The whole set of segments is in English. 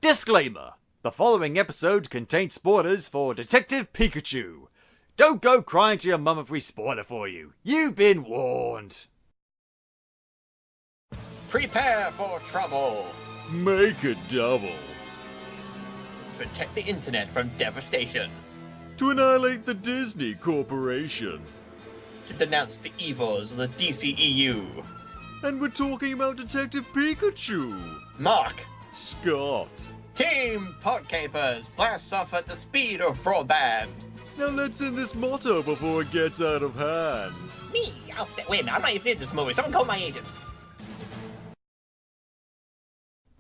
Disclaimer! The following episode contains spoilers for Detective Pikachu. Don't go crying to your mum if we spoil it for you. You've been warned. Prepare for trouble. Make it double. Protect the internet from devastation. To annihilate the Disney Corporation. To denounce the evils of the DCEU. And we're talking about Detective Pikachu. Mark. Scott. Team Podcampers blasts off at the speed of broadband. Now let's end this motto before it gets out of hand. Me? Oh, wait a minute, I'm not even in this movie. Someone call my agent.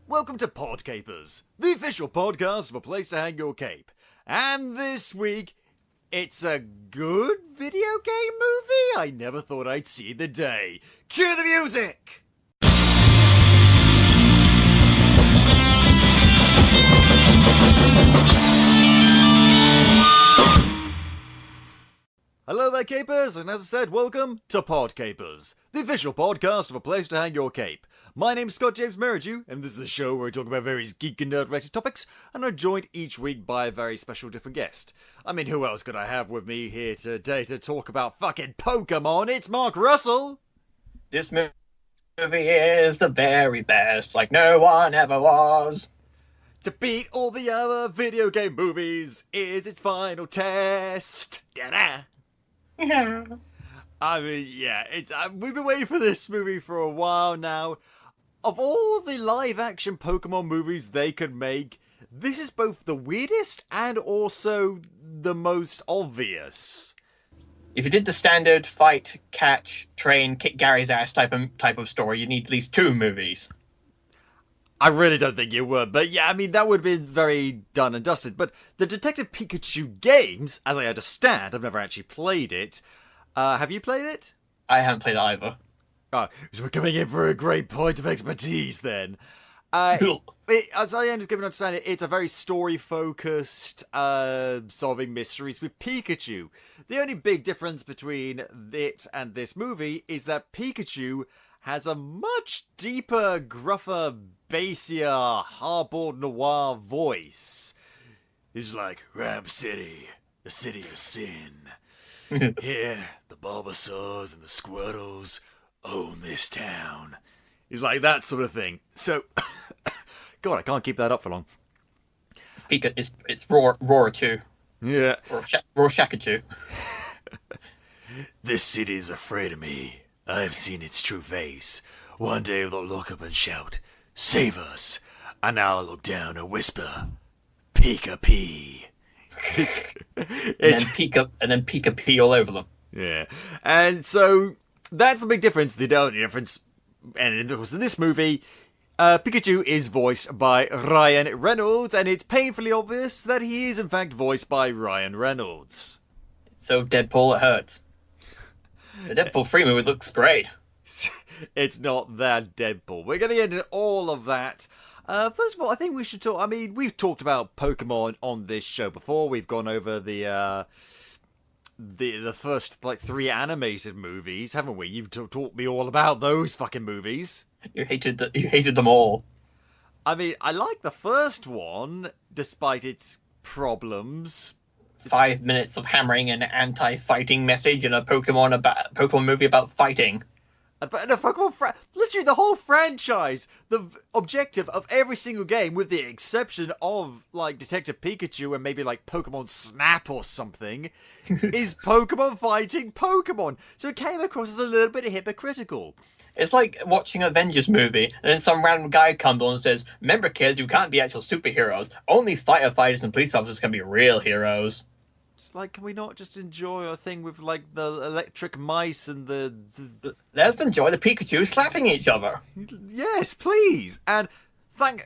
Welcome to Podcapers, the official podcast of a place to hang your cape. And this week, it's a good video game movie I never thought I'd see the day. Cue the music! Hello there, Capers, and as I said, welcome to Podcapers, the official podcast of a place to hang your cape. My name's Scott James Merridew, and this is the show where we talk about various geek and nerd-related topics, and I'm joined each week by a very special different guest. I mean, who else could I have with me here today to talk about fucking Pokemon? It's Mark Russell! This movie is the very best, like no one ever was. To beat all the other video game movies is its final test. Da-da! Yeah. I mean, yeah, we've been waiting for this movie for a while now. Of all the live-action Pokemon movies they could make, this is both the weirdest and also the most obvious. If you did the standard fight, catch, train, kick Gary's ass type of story, you need at least 2 movies. I really don't think you would, but yeah, I mean, that would have been very done and dusted. But the Detective Pikachu games, as I understand, I've never actually played it. Have you played it? I haven't played it either. Oh, so we're coming in for a great point of expertise then. As I understand it, it's a very story-focused, solving mysteries with Pikachu. The only big difference between it and this movie is that Pikachu has a much deeper, gruffer, bassier, hardboiled noir voice. He's like, Ram City, the city of sin. Here, the Bulbasaurs and the Squirtles own this town. He's like that sort of thing. So, God, I can't keep that up for long. It's Roar 2. Yeah. Roar Shakachu. This city is afraid of me. I have seen its true face. One day they'll look up and shout, "Save us!" And I'll look down and whisper, "Pika-Pee." And then Pika-Pee all over them. Yeah. And so that's the big difference. The only difference, and of course in this movie, Pikachu is voiced by Ryan Reynolds, and it's painfully obvious that he is in fact voiced by Ryan Reynolds. So Deadpool, it hurts. The Deadpool 3 movie looks great. It's not that Deadpool. We're going to get into all of that. First of all, I think we should talk. I mean, we've talked about Pokemon on this show before. We've gone over the first 3 animated movies, haven't we? You've taught me all about those fucking movies. You hated them all. I mean, I like the first one, despite its problems. 5 minutes of hammering an anti-fighting message in a Pokemon movie about fighting. But the Pokemon literally the whole franchise, the objective of every single game, with the exception of Detective Pikachu and maybe Pokemon Snap or something, is Pokemon fighting Pokemon. So it came across as a little bit hypocritical. It's like watching an Avengers movie, and then some random guy comes on and says, "Remember, kids, you can't be actual superheroes. Only firefighters and police officers can be real heroes." It's can we not just enjoy a thing with the electric mice and the... Let's enjoy the Pikachu slapping each other. Yes, please. And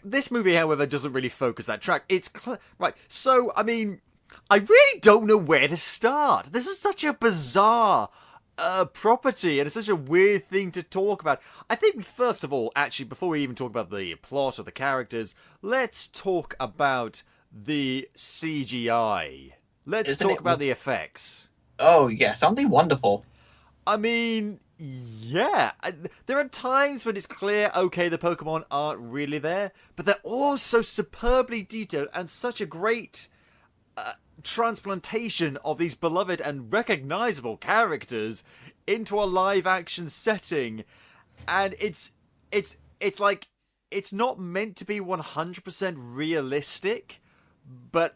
this movie, however, doesn't really focus that track. It's right. So, I mean, I really don't know where to start. This is such a bizarre property, and it's such a weird thing to talk about. I think, first of all, actually, before we even talk about the plot or the characters, let's talk about the CGI. Let's talk about the effects. Oh, yes, aren't they wonderful? I mean, Yeah, there are times when it's clear, okay, the Pokemon aren't really there, but they're all so superbly detailed and such a great transplantation of these beloved and recognizable characters into a live-action setting, and it's like it's not meant to be 100% realistic, but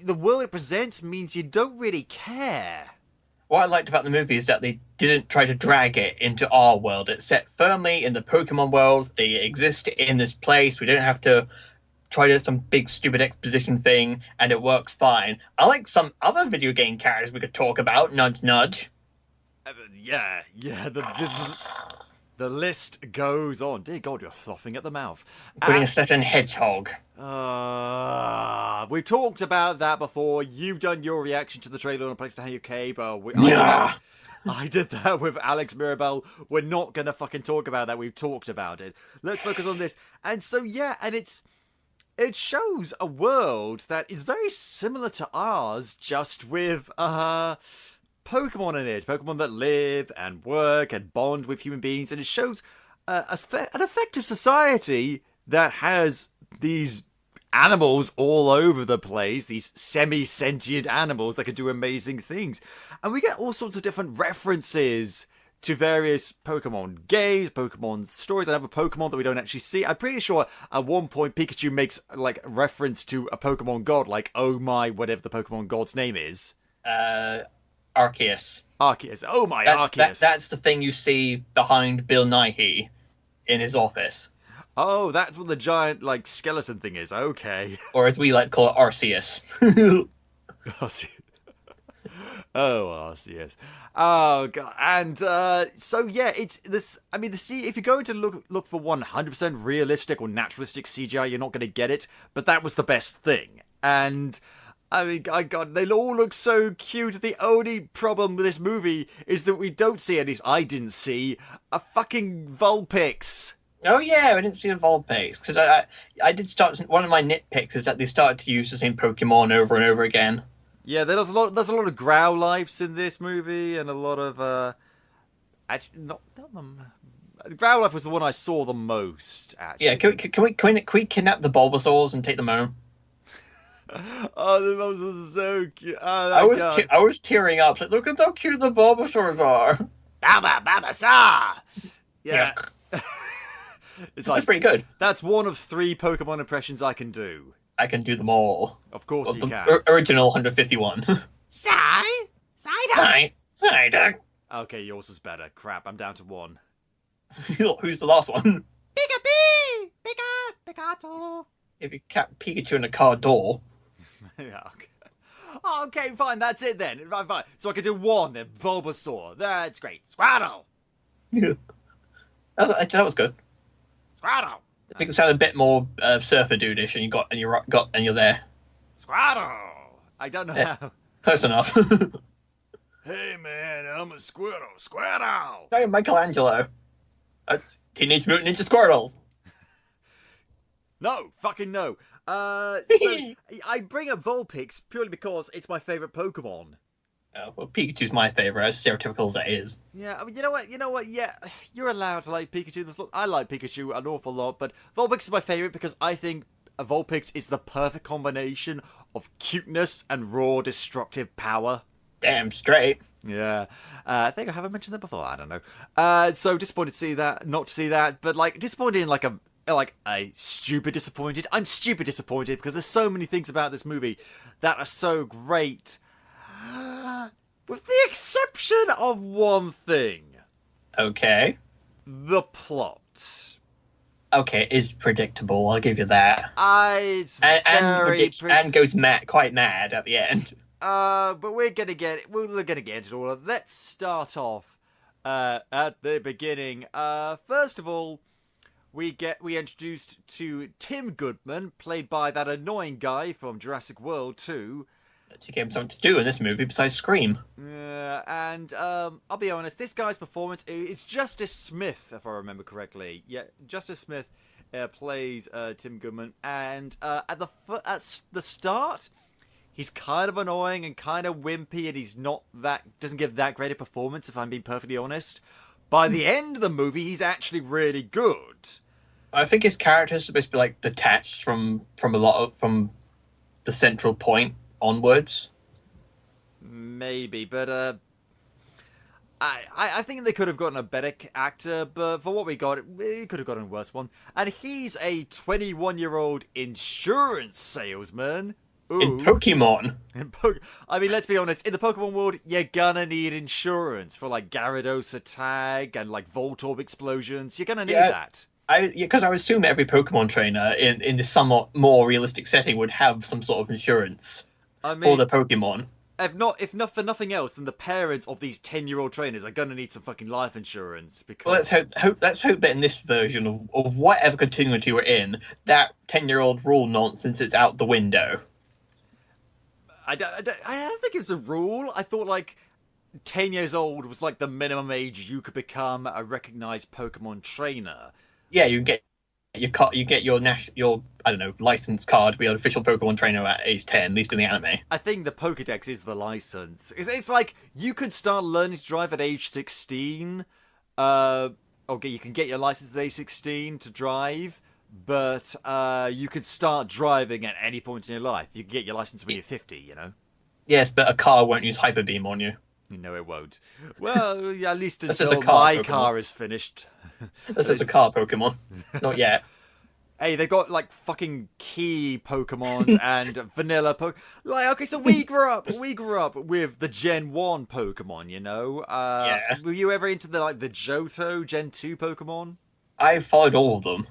the world it presents means you don't really care. What I liked about the movie is that they didn't try to drag it into our world. It's set firmly in the Pokemon world. They exist in this place. We don't have to try to do some big stupid exposition thing, and it works fine. Unlike some other video game characters we could talk about, nudge nudge. Yeah, the list goes on. Dear God, you're frothing at the mouth. Including a certain hedgehog. We've talked about that before. You've done your reaction to the trailer on a place to hang your cape. I did that with Alex Mirabal. We're not gonna fucking talk about that. We've talked about it. Let's focus on this. And so and it shows a world that is very similar to ours, just with Pokemon in it. Pokemon that live and work and bond with human beings, and it shows an effective society that has these animals all over the place, these semi-sentient animals that can do amazing things. And we get all sorts of different references to various Pokemon games, Pokemon stories, and have a Pokemon that we don't actually see. I'm pretty sure at one point Pikachu makes like reference to a Pokemon god, like oh my, whatever the Pokemon god's name is. Arceus. Arceus. Oh my, Arceus. That's the thing you see behind Bill Nighy in his office. Oh, that's what the giant like skeleton thing is. Okay. Or as we like to call it, Arceus. Arceus. Oh, Arceus. Oh god. And it's this. I mean, if you're going to look for 100% realistic or naturalistic CGI, you're not going to get it. But that was the best thing. And I mean, God, they all look so cute. The only problem with this movie is that we don't see, at least I didn't see, a fucking Vulpix. Oh yeah, I didn't see the Vulpix because I did start. One of my nitpicks is that they started to use the same Pokemon over and over again. Yeah, there's a lot of Growlites in this movie, and a lot of actually not them. Growlithe was the one I saw the most. Actually, yeah. Can we kidnap the Bulbasaurs and take them home? Oh, the Bulbasaurs are so cute. Oh, I was tearing up. Like, look at how cute the Bulbasaurs are. Bulbasaur. Yeah. That's pretty good. That's one of 3 Pokemon impressions I can do. I can do them all. Of course you can. Original 151. Psyduck. Okay, yours is better. Crap, I'm down to 1. Who's the last one? Pikachu. If you cap Pikachu in a car door. Yeah, okay, fine, that's it then. Fine. So I can do 1 then. Bulbasaur. That's great. Squirtle. Yeah. That was good. Squirtle. Let's make it sound a bit more surfer dude-ish, and you're there. Squirtle. I don't know how. Close enough. Hey man, I'm a Squirtle. Squirtle. Hey, Michelangelo. Teenage Mutant Ninja Squirtles. No, fucking no. So I bring up Vulpix purely because it's my favorite Pokemon. Well, Pikachu's my favorite, as stereotypical as that is. Yeah, I mean, you know what? Yeah, you're allowed to like Pikachu. I like Pikachu an awful lot, but Vulpix is my favorite because I think Vulpix is the perfect combination of cuteness and raw destructive power. Damn straight. Yeah, I think I haven't mentioned that before. I don't know. So disappointed to see that, not to see that, but like disappointed in like a stupid disappointed. I'm stupid disappointed because there's so many things about this movie that are so great. With the exception of one thing. Okay. The plot. Okay, it's predictable, I'll give you that. It's very and goes quite mad at the end. But we're gonna get into all of it. Let's start off at the beginning. First of all, we introduced to Tim Goodman, played by that annoying guy from Jurassic World 2. She gave him something to do in this movie besides scream. Yeah, and I'll be honest, this guy's performance is Justice Smith, if I remember correctly. Yeah, Justice Smith plays Tim Goodman, and at the start, He's kind of annoying and kind of wimpy, and doesn't give that great a performance, if I'm being perfectly honest. By the end of the movie, he's actually really good. I think his character is supposed to be like detached from the central point onwards. Maybe, but I think they could have gotten a better actor, but for what we got, we could have gotten a worse one. And he's a 21-year-old insurance salesman. Ooh. In Pokemon. I mean, let's be honest, in the Pokemon world, you're gonna need insurance for, like, Gyarados attack and, like, Voltorb explosions. You're gonna need that. Because I would assume every Pokemon trainer in this somewhat more realistic setting would have some sort of insurance for the Pokemon. If not for nothing else, then the parents of these 10-year-old trainers are gonna need some fucking life insurance. Because let's hope that in this version of whatever continuity we're in, that 10-year-old rule nonsense is out the window. I don't think it was a rule. I thought, like, 10 years old was, like, the minimum age you could become a recognized Pokemon trainer. Yeah, you get your I don't know, license card to be an official Pokemon trainer at age 10, at least in the anime. I think the Pokédex is the license. It's like, you could start learning to drive at age 16. Okay, you can get your license at age 16 to drive. But you could start driving at any point in your life. You can get your license when you're 50, you know? Yes, but a car won't use Hyper Beam on you. No, it won't. Well, yeah, at least This until is a car my Pokemon. car is finished. This is a car Pokemon. Not yet. Hey, they got, like, fucking key Pokemons and vanilla Pokemon. Like, okay, so we grew up with the Gen 1 Pokemon, you know? Yeah. Were you ever into the Johto Gen 2 Pokemon? I followed all of them.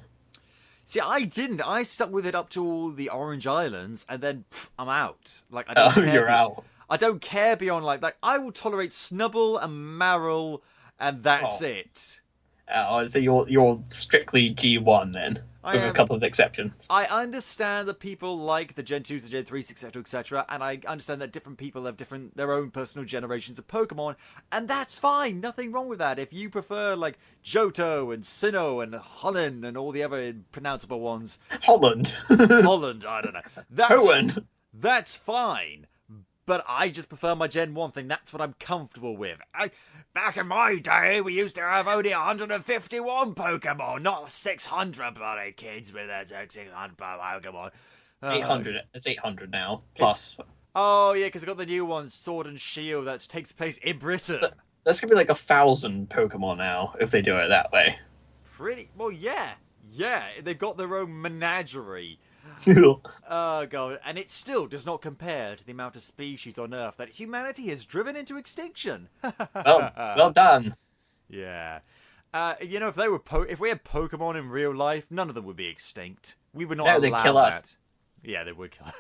See, I didn't. I stuck with it up to all the Orange Islands, and then I'm out. Like, I don't care. You're out. I don't care beyond, like I will tolerate Snubbull and Marill, and that's it. So you're strictly G1 then, with a couple of exceptions. I understand that people like the Gen 2s, the Gen 3s, etc., and I understand that different people have their own personal generations of Pokemon, and that's fine. Nothing wrong with that. If you prefer, like, Johto and Sinnoh and Holland and all the other pronounceable ones. Holland, I don't know. That's fine. But I just prefer my Gen 1 thing. That's what I'm comfortable with. Back in my day, we used to have only 151 Pokemon, not 600 bloody kids with their 600 Pokemon. 800. It's 800 now, plus. Oh, yeah, because I got the new one, Sword and Shield, that takes place in Britain. That's going to be like 1,000 Pokemon now, if they do it that way. Well, yeah. Yeah, they've got their own menagerie. Oh, God. And it still does not compare to the amount of species on Earth that humanity has driven into extinction. Well done. Yeah. You know, if we had Pokemon in real life, none of them would be extinct. We would not allow they'd kill us. that. Yeah, they would kill us.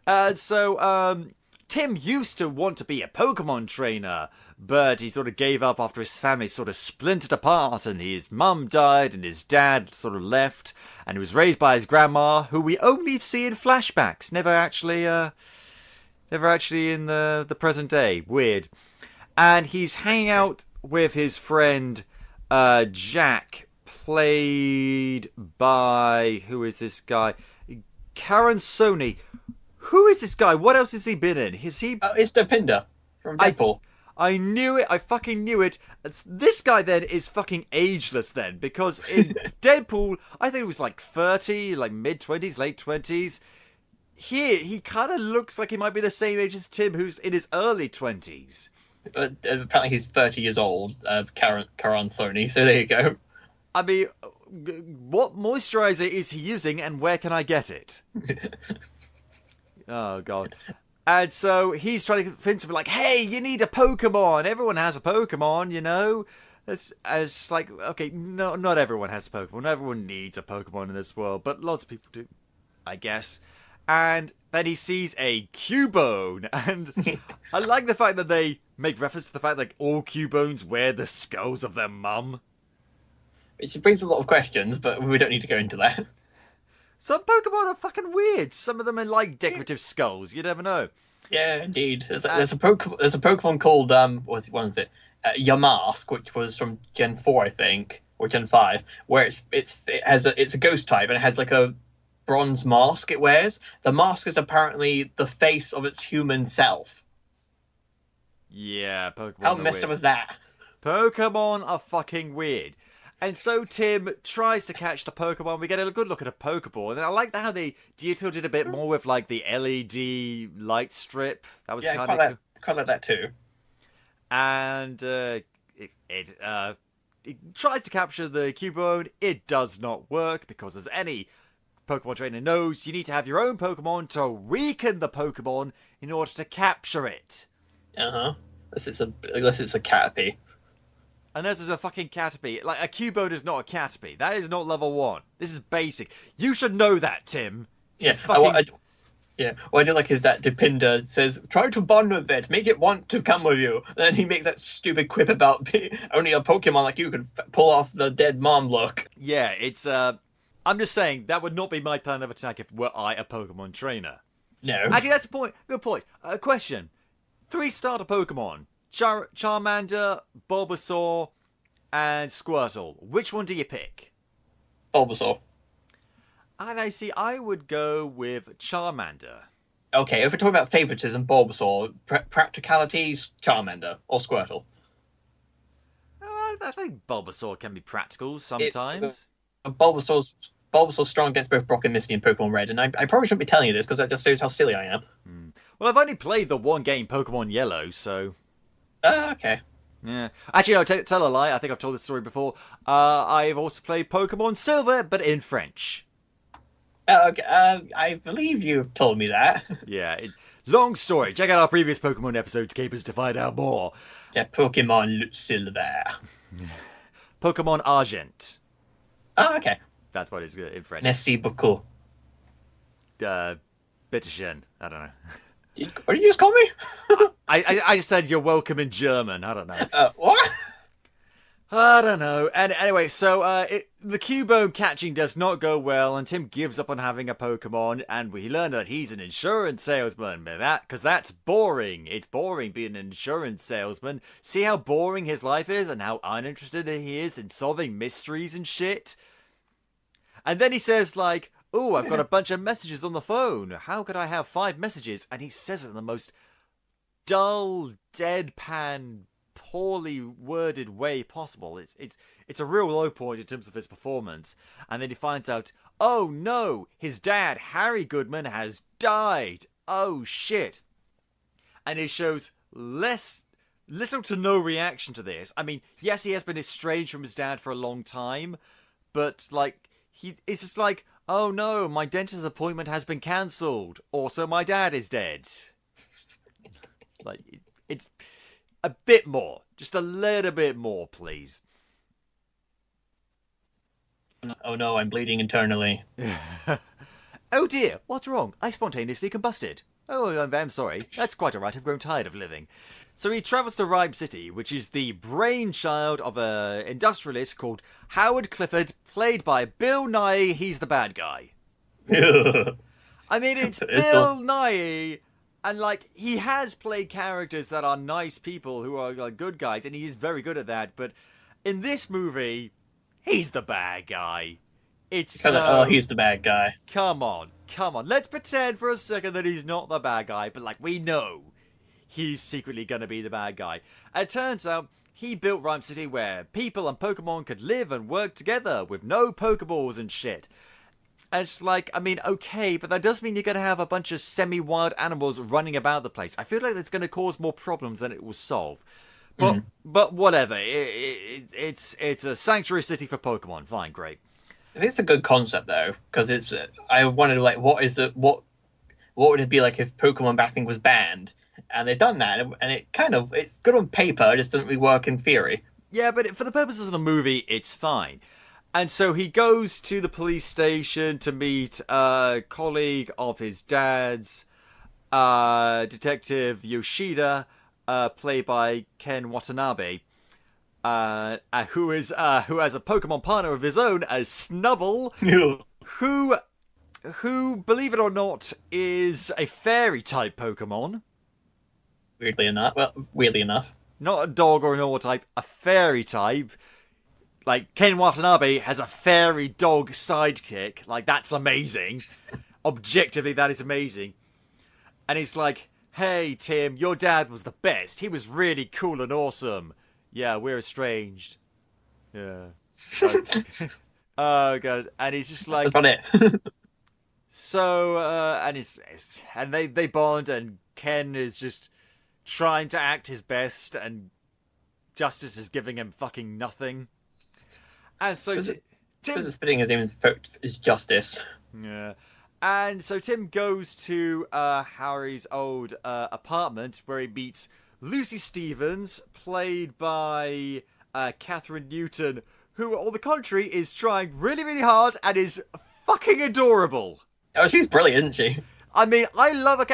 Yeah. So, Tim used to want to be a Pokemon trainer, but he sort of gave up after his family sort of splintered apart, and his mum died, and his dad sort of left, and he was raised by his grandma, who we only see in flashbacks, never actually in the present day. Weird. And he's hanging out with his friend Jack, played by, who is this guy? Karen Sony. Who is this guy? What else has he been in? It's Dopinder from Deadpool. I knew it. I fucking knew it. This guy then is fucking ageless then, because in Deadpool, I think it was like 30, like mid-20s, late 20s. Here, he kind of looks like he might be the same age as Tim, who's in his early 20s. Apparently he's 30 years old, Karan Sony, so there you go. I mean, what moisturizer is he using, and where can I get it? Oh, God. And so he's trying to convince him, like, hey, you need a Pokemon. Everyone has a Pokemon, you know? It's like, okay, no, not everyone has a Pokemon. Not everyone needs a Pokemon in this world, but lots of people do, I guess. And then he sees a Cubone. And I like the fact that they make reference to the fact that, like, all Cubones wear the skulls of their mum. Which brings a lot of questions, but we don't need to go into that. Some Pokemon are fucking weird. Some of them are like decorative skulls. You never know. Yeah, indeed. There's a Pokemon called what is it? Yamask, which was from Gen 4, I think, or Gen 5, where it's a ghost type and it has like a bronze mask it wears. The mask is apparently the face of its human self. Yeah, Pokemon How are messed weird. up is that? Pokemon are fucking weird. And so Tim tries to catch the Pokemon. We get a good look at a Pokeball. And I like how they detailed it a bit more with like the LED light strip. That was kind of cool. Quite like that too. And it tries to capture the Cubone. It does not work because, as any Pokemon trainer knows, you need to have your own Pokemon to weaken the Pokemon in order to capture it. Unless it's a Caterpie. Unless it's a fucking Caterpie. Like, a Cubone is not a Caterpie. That is not level 1. This is basic. You should know that, Tim. Yeah, Fucking... What I do like is that Depinder says, try to bond with it, make it want to come with you. And then he makes that stupid quip about only a Pokemon like you can pull off the dead mom look. Yeah, it's, I'm just saying, that would not be my plan of attack if were I a Pokemon trainer. No. Actually, that's a point. Good point. Question. 3 starter Pokemon. Charmander, Bulbasaur, and Squirtle. Which one do you pick? Bulbasaur. And I would go with Charmander. Okay, if we're talking about favoritism, Bulbasaur. Practicalities, Charmander. Or Squirtle. I think Bulbasaur can be practical sometimes. Bulbasaur's strong against both Brock and Misty in Pokemon Red, and I probably shouldn't be telling you this because that just shows how silly I am. Well, I've only played the one game, Pokemon Yellow, so... Okay. Yeah. Actually, no, tell a lie. I think I've told this story before. I've also played Pokemon Silver, but in French. Okay, I believe you've told me that. Yeah, long story. Check out our previous Pokemon episodes, Capers, to find out more. Yeah, Pokemon Silver. Pokemon Argent. Oh, okay. That's what it's in French. Merci beaucoup. Bitteschön. I don't know. What did you just call me? I just said you're welcome in German. I don't know. What? I don't know. And anyway, so the Cubone catching does not go well, and Tim gives up on having a Pokemon, and we learn that he's an insurance salesman. Because that's boring. It's boring being an insurance salesman. See how boring his life is, and how uninterested he is in solving mysteries and shit? And then he says, like, "Ooh, I've got a bunch of messages on the phone. How could I have 5 messages?" And he says it in the most dull, deadpan, poorly worded way possible. It's a real low point in terms of his performance. And then he finds out, oh no, his dad, Harry Goodman, has died. Oh shit. And it shows little to no reaction to this. I mean, yes, he has been estranged from his dad for a long time, but like, it's just like, oh no, my dentist appointment has been cancelled. Also, my dad is dead. Like, it's a bit more. Just a little bit more, please. Oh no, I'm bleeding internally. Oh dear, what's wrong? I spontaneously combusted. Oh, I'm sorry. That's quite alright, I've grown tired of living. So he travels to Rhyme City, which is the brainchild of an industrialist called Howard Clifford, played by Bill Nighy. He's the bad guy. I mean, it's Bill Nighy, and like, he has played characters that are nice people who are like good guys, and he is very good at that, but in this movie, he's the bad guy. It's he's the bad guy. Come on. Let's pretend for a second that he's not the bad guy, but like, we know he's secretly gonna be the bad guy. And it turns out he built Rhyme City where people and Pokemon could live and work together with no Pokeballs and shit. And it's like, I mean, okay, but that does mean you're gonna have a bunch of semi-wild animals running about the place. I feel like that's gonna cause more problems than it will solve. But whatever. It's a sanctuary city for Pokemon. Fine, great. It's a good concept though, because it's. I wondered like, what would it be like if Pokemon backing was banned? And they've done that, and it's good on paper. It just doesn't really work in theory. Yeah, but for the purposes of the movie, it's fine. And so he goes to the police station to meet a colleague of his dad's, Detective Yoshida, played by Ken Watanabe. Who has a Pokemon partner of his own as Snubble, who, believe it or not, is a fairy type Pokemon. Weirdly enough. Not a dog or a normal type, a fairy type. like, Ken Watanabe has a fairy dog sidekick. Like, that's amazing. Objectively, that is amazing. And he's like, hey, Tim, your dad was the best. He was really cool and awesome. Yeah, we're estranged. Yeah. Oh, God. And he's just like... That's about it. So, and they bond, and Ken is just trying to act his best, and Justice is giving him fucking nothing. And so Tim... It's fitting his name is Justice. Yeah. And so Tim goes to Harry's old apartment where he meets Lucy Stevens, played by Catherine Newton, who, on the contrary, is trying really, really hard and is fucking adorable. Oh, she's brilliant, isn't she? I mean, I love her.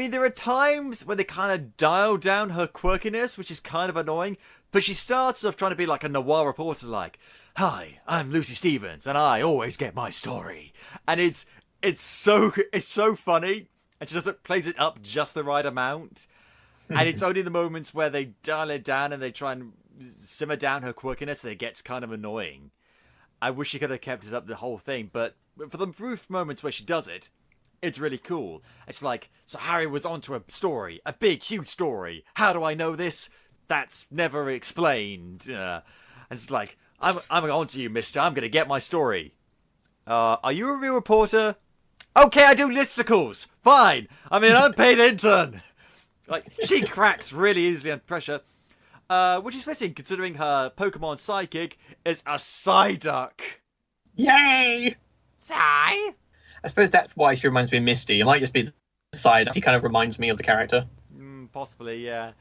There are times when they kind of dial down her quirkiness, which is kind of annoying, but she starts off trying to be like a noir reporter, like, hi, I'm Lucy Stevens, and I always get my story. And it's so funny, and she plays it up just the right amount. And it's only the moments where they dial it down and they try and simmer down her quirkiness that it gets kind of annoying. I wish she could have kept it up the whole thing, but for the brief moments where she does it, it's really cool. It's like, so Harry was onto a story, a big, huge story. How do I know this? That's never explained. And it's like, I'm onto you, mister. I'm going to get my story. Are you a real reporter? Okay, I do listicles. Fine. I'm an unpaid intern. Like, she cracks really easily under pressure. Which is fitting, considering her Pokemon psychic is a Psyduck. Yay! Psy? I suppose that's why she reminds me of Misty. It might just be the side. She kind of reminds me of the character. Possibly, yeah.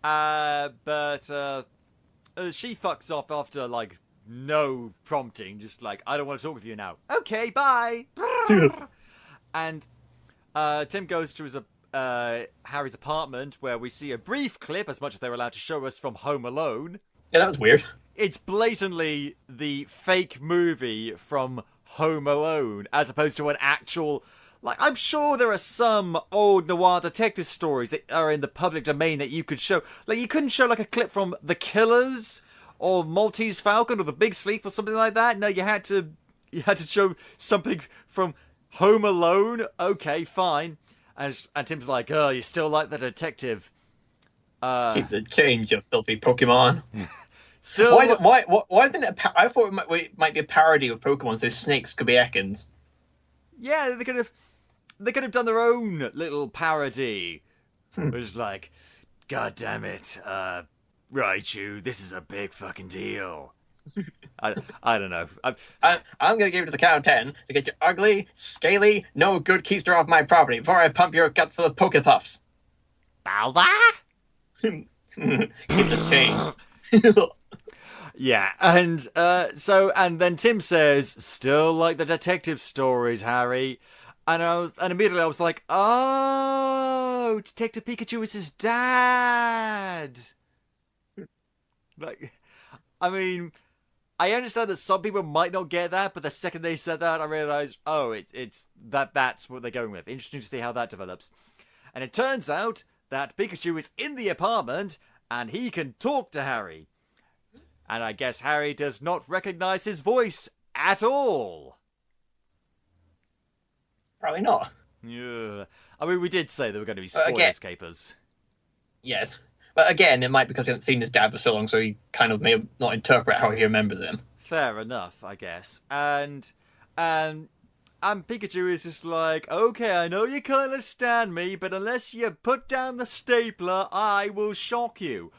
But she fucks off after, like, no prompting. Just like, I don't want to talk with you now. Okay, bye! And Tim goes to his Harry's apartment, where we see a brief clip, as much as they're allowed to show us, from Home Alone. Yeah, that was weird. It's blatantly the fake movie from Home Alone, as opposed to an actual... Like, I'm sure there are some old noir detective stories that are in the public domain that you could show. Like, you couldn't show, like, a clip from The Killers, or Maltese Falcon, or The Big Sleep, or something like that. No, you had to show something from Home Alone. Okay, fine. And Tim's like, oh, you still like the detective. Keep the change, you filthy Pokemon. Still... Why isn't it I thought it might be a parody of Pokemon, so snakes could be Ekans. Yeah, they could have done their own little parody. It was like, God damn it, Raichu, this is a big fucking deal. I don't know. I'm gonna give it to the count of 10 to get you ugly, scaly, no good keister off my property before I pump your guts full of Pokepuffs. Balba? Keep the change. Yeah, and then Tim says, still like the detective stories, Harry. And immediately I was like, oh, Detective Pikachu is his dad. Like, I mean, I understand that some people might not get that, but the second they said that, I realized, oh, that's what they're going with. Interesting to see how that develops. And it turns out that Pikachu is in the apartment and he can talk to Harry. And I guess Harry does not recognize his voice at all. Probably not. Yeah. I mean, we did say there were going to be spoiler escapers. Yes. But again, it might be because he hasn't seen his dad for so long, so he kind of may not interpret how he remembers him. Fair enough, I guess. And Pikachu is just like, okay, I know you can't understand me, but unless you put down the stapler, I will shock you.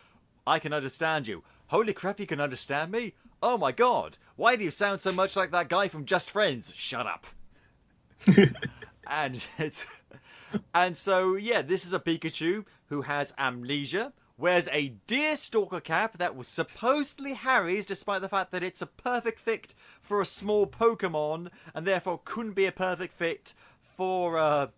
I can understand you. Holy crap, you can understand me? Oh my god, why do you sound so much like that guy from Just Friends? Shut up. And so, yeah, this is a Pikachu who has amnesia, wears a deerstalker cap that was supposedly Harry's, despite the fact that it's a perfect fit for a small Pokemon, and therefore couldn't be a perfect fit for a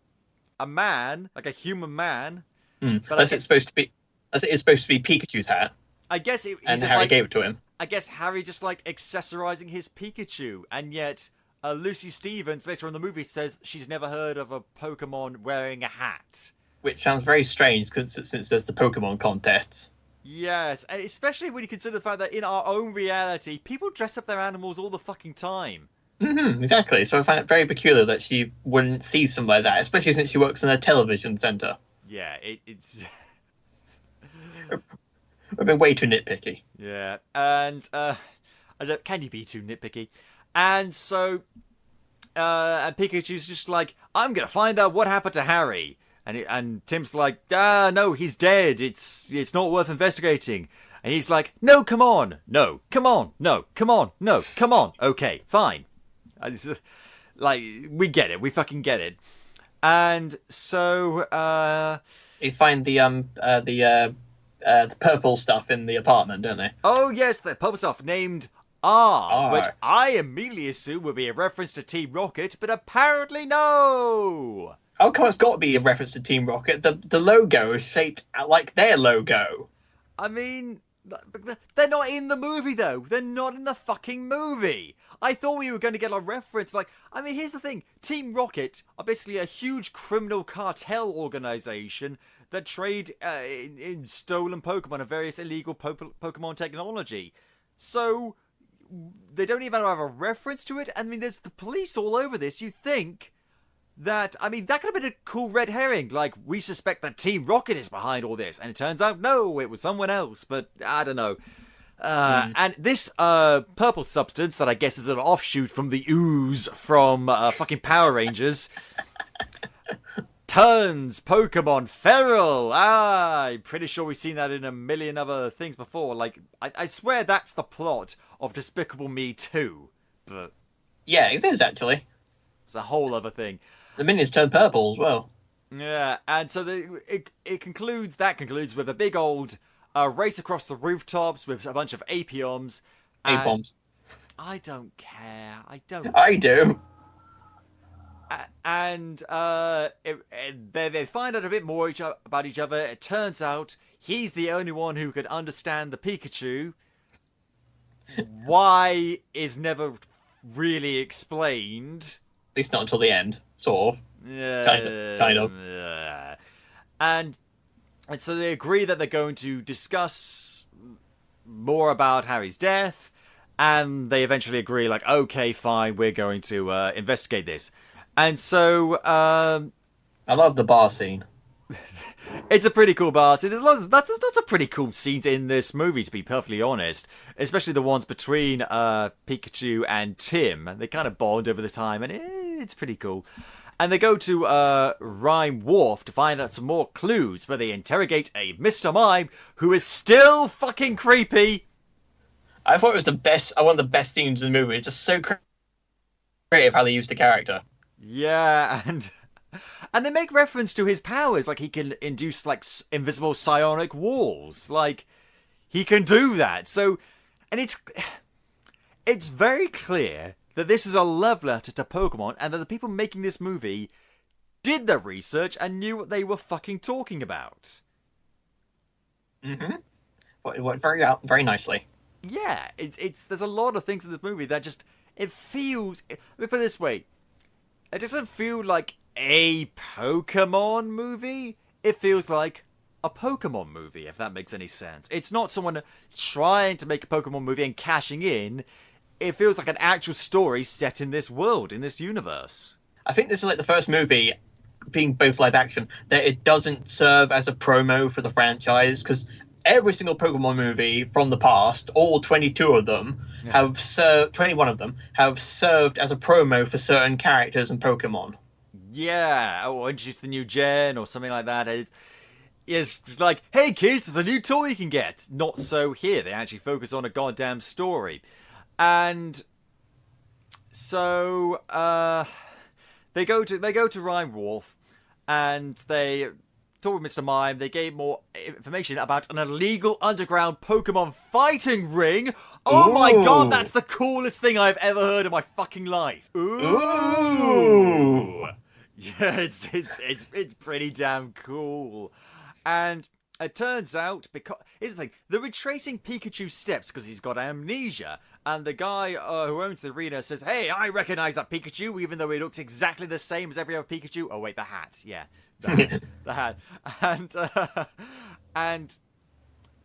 man, like a human man. But it's supposed to be Pikachu's hat. I guess and Harry gave it to him. I guess Harry just liked accessorizing his Pikachu, and yet Lucy Stevens later in the movie says she's never heard of a Pokemon wearing a hat. Which sounds very strange since there's the Pokemon contests. Yes, and especially when you consider the fact that in our own reality, people dress up their animals all the fucking time. Exactly. So I find it very peculiar that she wouldn't see something like that, especially since she works in a television center. Yeah, it's I've been way too nitpicky. yeah, and I don't, can you be too nitpicky? And so, and Pikachu's just like, I'm gonna find out what happened to Harry, and Tim's like, no, he's dead. It's not worth investigating. And he's like, no, come on, no, come on, no, come on, no, come on. Okay, fine. Like, we get it, we fucking get it. And so, They find the purple stuff in the apartment, don't they? oh yes, the pub stuff named R, which R. I immediately assumed would be a reference to Team Rocket, but apparently no. Oh, come on, it's got to be a reference to Team Rocket. The logo is shaped like their logo. I mean, they're not in the movie though. They're not in the fucking movie. I thought we were going to get a reference. Like, I mean, here's the thing: Team Rocket are basically a huge criminal cartel organization that trade in stolen Pokemon and various illegal Pokemon technology. So they don't even have a reference to it. I mean, there's the police all over this. You think that, I mean, that could have been a cool red herring. Like, we suspect that Team Rocket is behind all this. And it turns out, no, it was someone else. But I don't know. And this purple substance that I guess is an offshoot from the ooze from fucking Power Rangers turns Pokemon feral. I'm pretty sure we've seen that in a million other things before. Like, I swear that's the plot of Despicable Me 2. But Yeah, it is actually. it's a whole other thing. The minions turn purple as well. Yeah, and so it concludes with a big old race across the rooftops with a bunch of Apions. A-bombs. I don't care. I do. And they find out a bit more about each other. It turns out he's the only one who could understand the Pikachu. Why is never really explained. At least not until the end, sort of. Yeah, Kind of. And so they agree that they're going to discuss more about Harry's death, and they eventually agree, like, okay, fine, we're going to investigate this. And so, I love the bar scene. it's a pretty cool bar scene. There's lots of pretty cool scenes in this movie, to be perfectly honest. Especially the ones between Pikachu and Tim. They kind of bond over the time, and it's pretty cool. And they go to Rhyme Wharf to find out some more clues, where they interrogate a Mr. Mime who is still fucking creepy. I thought it was one of the best scenes in the movie. It's just so creative how they used the character. Yeah, and they make reference to his powers, like he can induce like invisible psionic walls, like he can do that. So, and it's very clear that this is a love letter to Pokemon, and that the people making this movie did their research and knew what they were fucking talking about. Mm-hmm. Well, it worked very nicely. Yeah, it's there's a lot of things in this movie that just it feels. Let me put it this way. It doesn't feel like a Pokemon movie. It feels like a Pokemon movie, if that makes any sense. It's not someone trying to make a Pokemon movie and cashing in. It feels like an actual story set in this world, in this universe. I think this is like the first movie, being both live action, that it doesn't serve as a promo for the franchise, because every single Pokemon movie from the past, all 22 of them, have served, 21 of them, have served as a promo for certain characters and Pokemon. Yeah, or introduce the new gen or something like that. It's just like, hey kids, there's a new toy you can get. Not so here. They actually focus on a goddamn story. And so they go to Rhyme Wharf, and they talk with Mr. Mime. They gave more information about an illegal underground Pokemon fighting ring. Oh Ooh. my god, that's the coolest thing I've ever heard in my fucking life. Ooh. Yeah, it's pretty damn cool. And it turns out, because here's the thing, they're retracing Pikachu's steps because he's got amnesia. And the guy who owns the arena says, hey, I recognize that Pikachu, even though he looks exactly the same as every other Pikachu. Oh, wait, the hat. Yeah, the hat. And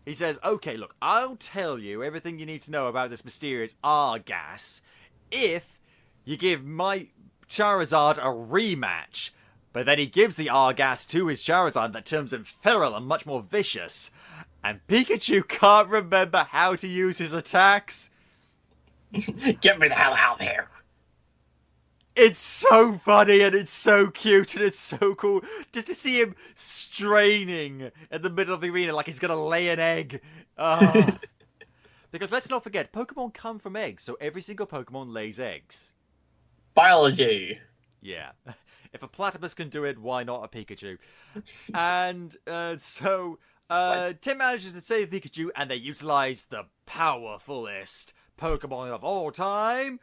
he says, okay, look, I'll tell you everything you need to know about this mysterious R-gas if you give my Charizard a rematch. But then he gives the R-gas to his Charizard that turns him feral and much more vicious. And Pikachu can't remember how to use his attacks. Get me the hell out of here. It's so funny and it's so cute and it's so cool just to see him straining in the middle of the arena like he's gonna lay an egg. Because let's not forget, Pokemon come from eggs, so every single Pokemon lays eggs. Biology. Yeah. If a platypus can do it, why not a Pikachu? And so Tim manages to save Pikachu, and they utilize the powerfulest Pokemon of all time,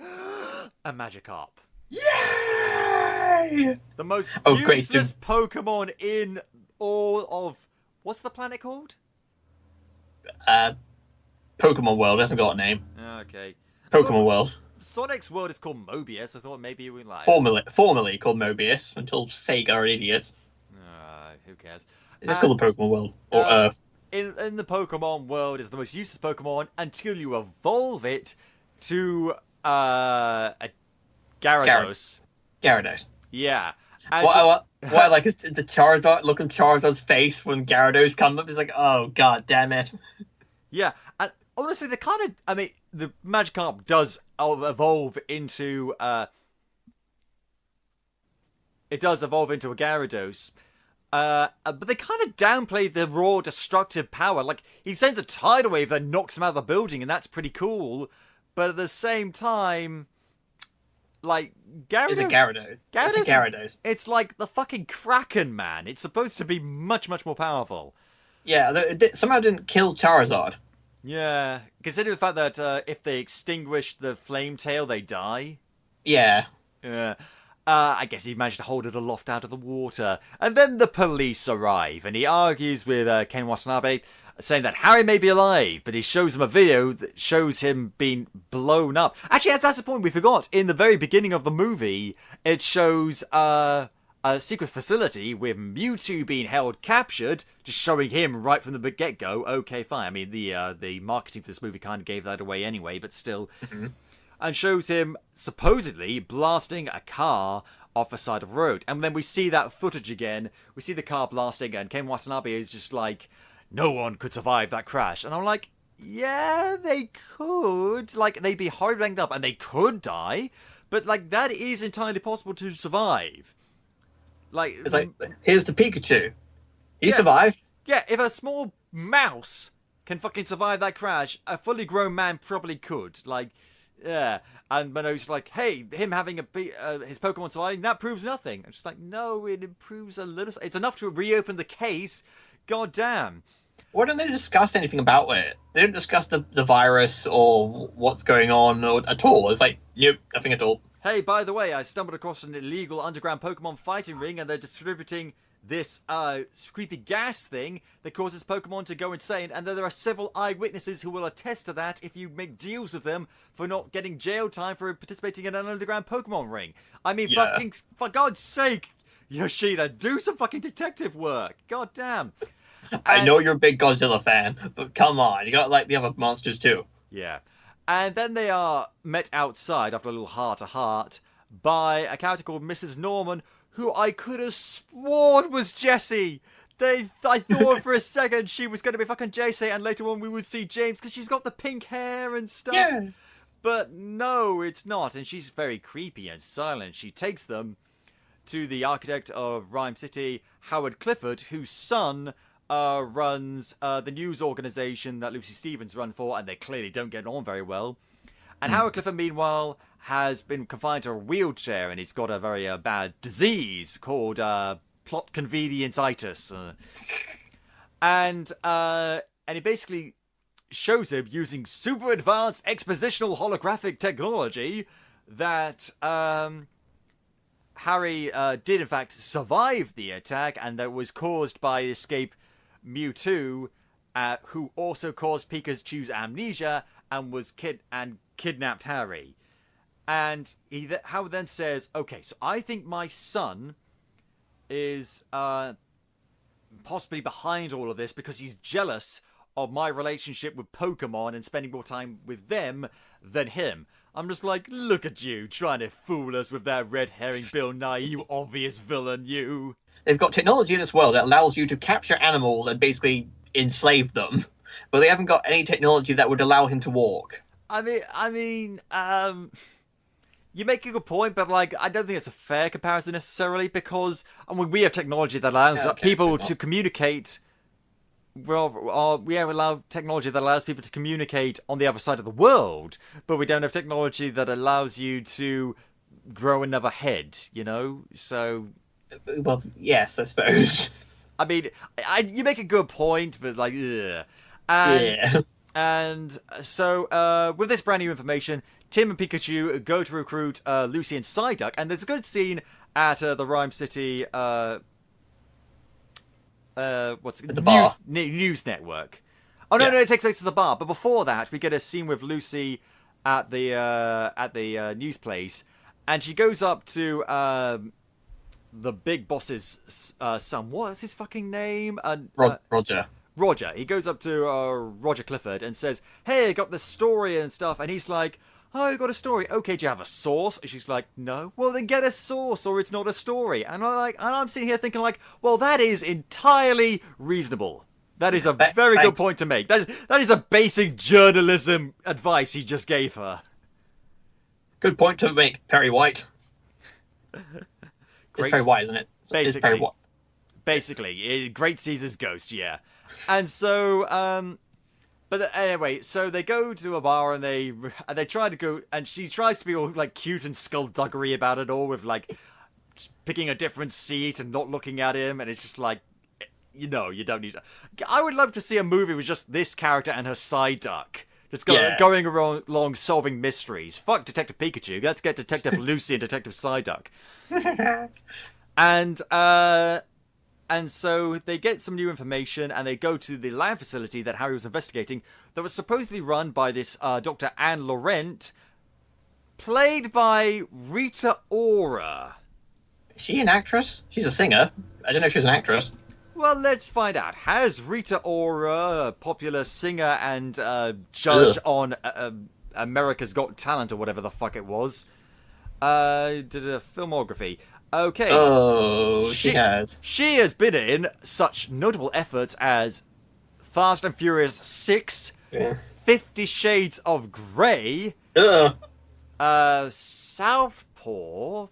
a Magikarp. Yay! The most useless Pokemon in all of... What's the planet called? Pokemon World hasn't got a name. Okay. Pokemon World. Sonic's world is called Mobius. I thought maybe we like... Formerly called Mobius, until Sega are idiots. Who cares? It's just called the Pokemon World. Or Earth. In the Pokemon world is the most useless Pokemon until you evolve it to a Gyarados. Gyarados. Yeah. What I like is the Charizard, look on Charizard's face when Gyarados comes up. It's like, oh, god damn it. Yeah. And honestly, the Magikarp does evolve into... it does evolve into a Gyarados. But they kind of downplay the raw destructive power. Like, he sends a tidal wave that knocks him out of the building, and that's pretty cool. But at the same time, like, Gyarados... It's a Gyarados. It's a Gyarados. It's like the fucking Kraken, man. It's supposed to be much, much more powerful. Yeah, it somehow didn't kill Charizard. Yeah, considering the fact that if they extinguish the flame tail, they die. Yeah. Yeah. I guess he managed to hold it aloft out of the water. And then the police arrive, and he argues with Ken Watanabe, saying that Harry may be alive, but he shows him a video that shows him being blown up. Actually, that's the point we forgot. In the very beginning of the movie, it shows a secret facility with Mewtwo being held captured, just showing him right from the get-go. Okay, fine. I mean, the marketing for this movie kind of gave that away anyway, but still... Mm-hmm. And shows him supposedly blasting a car off the side of the road. And then we see that footage again. We see the car blasting, and Ken Watanabe is just like, no one could survive that crash. And I'm like, yeah, they could. Like, they'd be horribly banged up, and they could die. But, like, that is entirely possible to survive. Like, it's like, here's the Pikachu. He survived. Yeah, if a small mouse can fucking survive that crash, a fully grown man probably could. Like... Yeah, and Mino's like, hey, him having his Pokemon surviving, that proves nothing. I'm just like, no, it improves a little. It's enough to reopen the case. God damn. Why don't they discuss anything about it? They don't discuss the virus or what's going on at all. It's like, nope, nothing at all. Hey, by the way, I stumbled across an illegal underground Pokemon fighting ring, and they're distributing this creepy gas thing that causes Pokemon to go insane, and there are several eyewitnesses who will attest to that if you make deals with them for not getting jail time for participating in an underground Pokemon ring. I mean, fucking, for God's sake, Yoshida, do some fucking detective work. God damn. I know you're a big Godzilla fan, but come on, you got like the other monsters too. Yeah. And then they are met outside after a little heart-to-heart by a character called Mrs. Norman, who I could have sworn was Jessie. I thought for a second she was going to be fucking Jessie, and later on we would see James, because she's got the pink hair and stuff. Yeah. But no, it's not, and she's very creepy and silent. She takes them to the architect of Rhyme City, Howard Clifford, whose son runs the news organisation that Lucy Stevens run for, and they clearly don't get on very well. And Howard Clifford, meanwhile, has been confined to a wheelchair, and he's got a very bad disease called plot convenience-itis. And he basically shows him using super advanced expositional holographic technology that Harry did in fact survive the attack, and that was caused by escape Mewtwo, who also caused Pikachu's amnesia and was kidnapped Harry. And Howard then says, okay, so I think my son is possibly behind all of this because he's jealous of my relationship with Pokemon and spending more time with them than him. I'm just like, look at you, trying to fool us with that red herring Bill Nye, you obvious villain, you. They've got technology in this world that allows you to capture animals and basically enslave them, but they haven't got any technology that would allow him to walk. You make a good point, but like, I don't think it's a fair comparison necessarily, because we have technology that allows people to communicate. Well, we have allowed technology that allows people to communicate on the other side of the world, but we don't have technology that allows you to grow another head. So. Well, yes, I suppose. I mean, you make a good point, but like, ugh. And so, with this brand new information, Tim and Pikachu go to recruit Lucy and Psyduck, and there's a good scene at the Rhyme City, news network. Oh no, it takes place at the bar. But before that, we get a scene with Lucy at the news place, and she goes up to the big boss's son. What's his fucking name? Roger. Roger. He goes up to Roger Clifford and says, "Hey, I got this story and stuff." And he's like, "Oh, you got a story? Okay, do you have a source?" And she's like, "No." "Well, then get a source, or it's not a story." And I'm sitting here thinking like, well, that is entirely reasonable. That is a very good point to make. That is a basic journalism advice he just gave her. Good point to make, Perry White. It's Perry White, isn't it? Basically, Great Caesar's ghost, yeah. And so, but anyway, so they go to a bar and they try to go, and she tries to be all like cute and skullduggery about it all, with like picking a different seat and not looking at him, and it's just like, you don't need to. I would love to see a movie with just this character and her Psyduck. Just going along solving mysteries. Fuck Detective Pikachu. Let's get Detective Lucy and Detective Psyduck. And so they get some new information, and they go to the lab facility that Harry was investigating, that was supposedly run by this Dr. Anne Laurent, played by Rita Ora. Is she an actress? She's a singer. I didn't know she was an actress. Well, let's find out. Has Rita Ora, a popular singer and judge on America's Got Talent, or whatever the fuck it was, did a filmography. Okay. Oh, she has. She has been in such notable efforts as Fast and Furious 6, 50 Shades of Grey, Southpaw,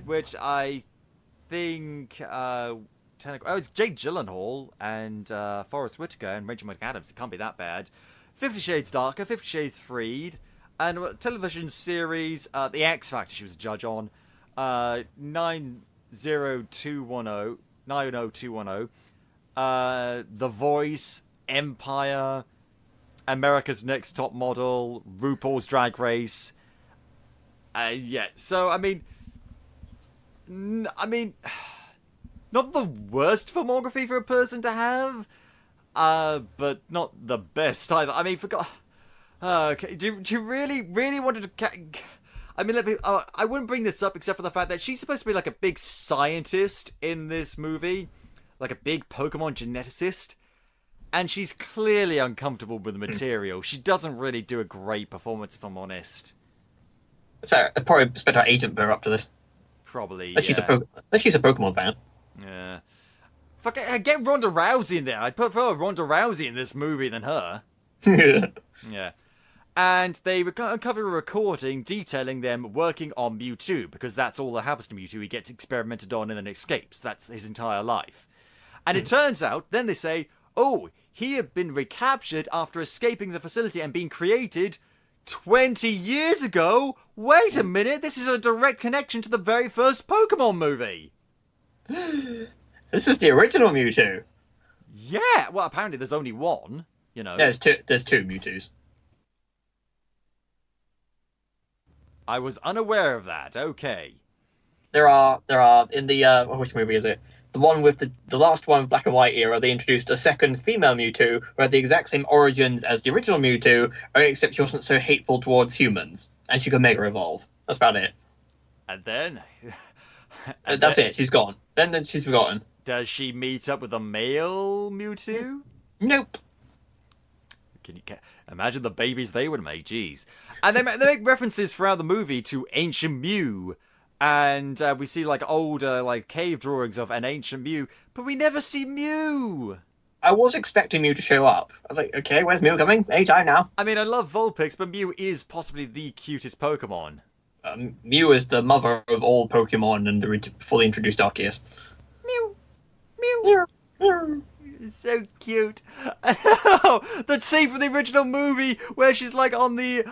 which I think... it's Jake Gyllenhaal and Forrest Whitaker and Rachel McAdams. It can't be that bad. 50 Shades Darker, 50 Shades Freed, and a television series, The X Factor she was a judge on, 90210, The Voice, Empire, America's Next Top Model, RuPaul's Drag Race. So, I mean... not the worst filmography for a person to have, but not the best either. I mean, okay, do you really want to... I mean, I wouldn't bring this up except for the fact that she's supposed to be like a big scientist in this movie, like a big Pokemon geneticist, and she's clearly uncomfortable with the material. She doesn't really do a great performance, if I'm honest. Fair. I'd probably expect our agent bear up to this. Probably, unless she's a Pokemon fan. Yeah. Fuck it, get Ronda Rousey in there. I'd prefer Ronda Rousey in this movie than her. Yeah. And they uncover a recording detailing them working on Mewtwo, because that's all that happens to Mewtwo. He gets experimented on and then escapes. That's his entire life. And it turns out, then they say, oh, he had been recaptured after escaping the facility and being created 20 years ago? Wait a minute, this is a direct connection to the very first Pokemon movie. This is the original Mewtwo. Yeah, well, apparently there's only one, There's two Mewtwo's. I was unaware of that. Okay. There are in the which movie is it? The one with the last one, Black and White era. They introduced a second female Mewtwo who had the exact same origins as the original Mewtwo, except she wasn't so hateful towards humans, and she could Mega Evolve. That's about it. And then, that's it. She's gone. Then she's forgotten. Does she meet up with a male Mewtwo? Nope. Can you imagine the babies they would make? Jeez. And they make references throughout the movie to ancient Mew. And we see like older like cave drawings of an ancient Mew, but we never see Mew. I was expecting Mew to show up. I was like, okay, where's Mew coming? Hey, time now. I mean, I love Vulpix, but Mew is possibly the cutest Pokemon. Mew is the mother of all Pokemon and the fully introduced Arceus. Mew, Mew, Mew. It's so cute. That scene from the original movie where she's like on the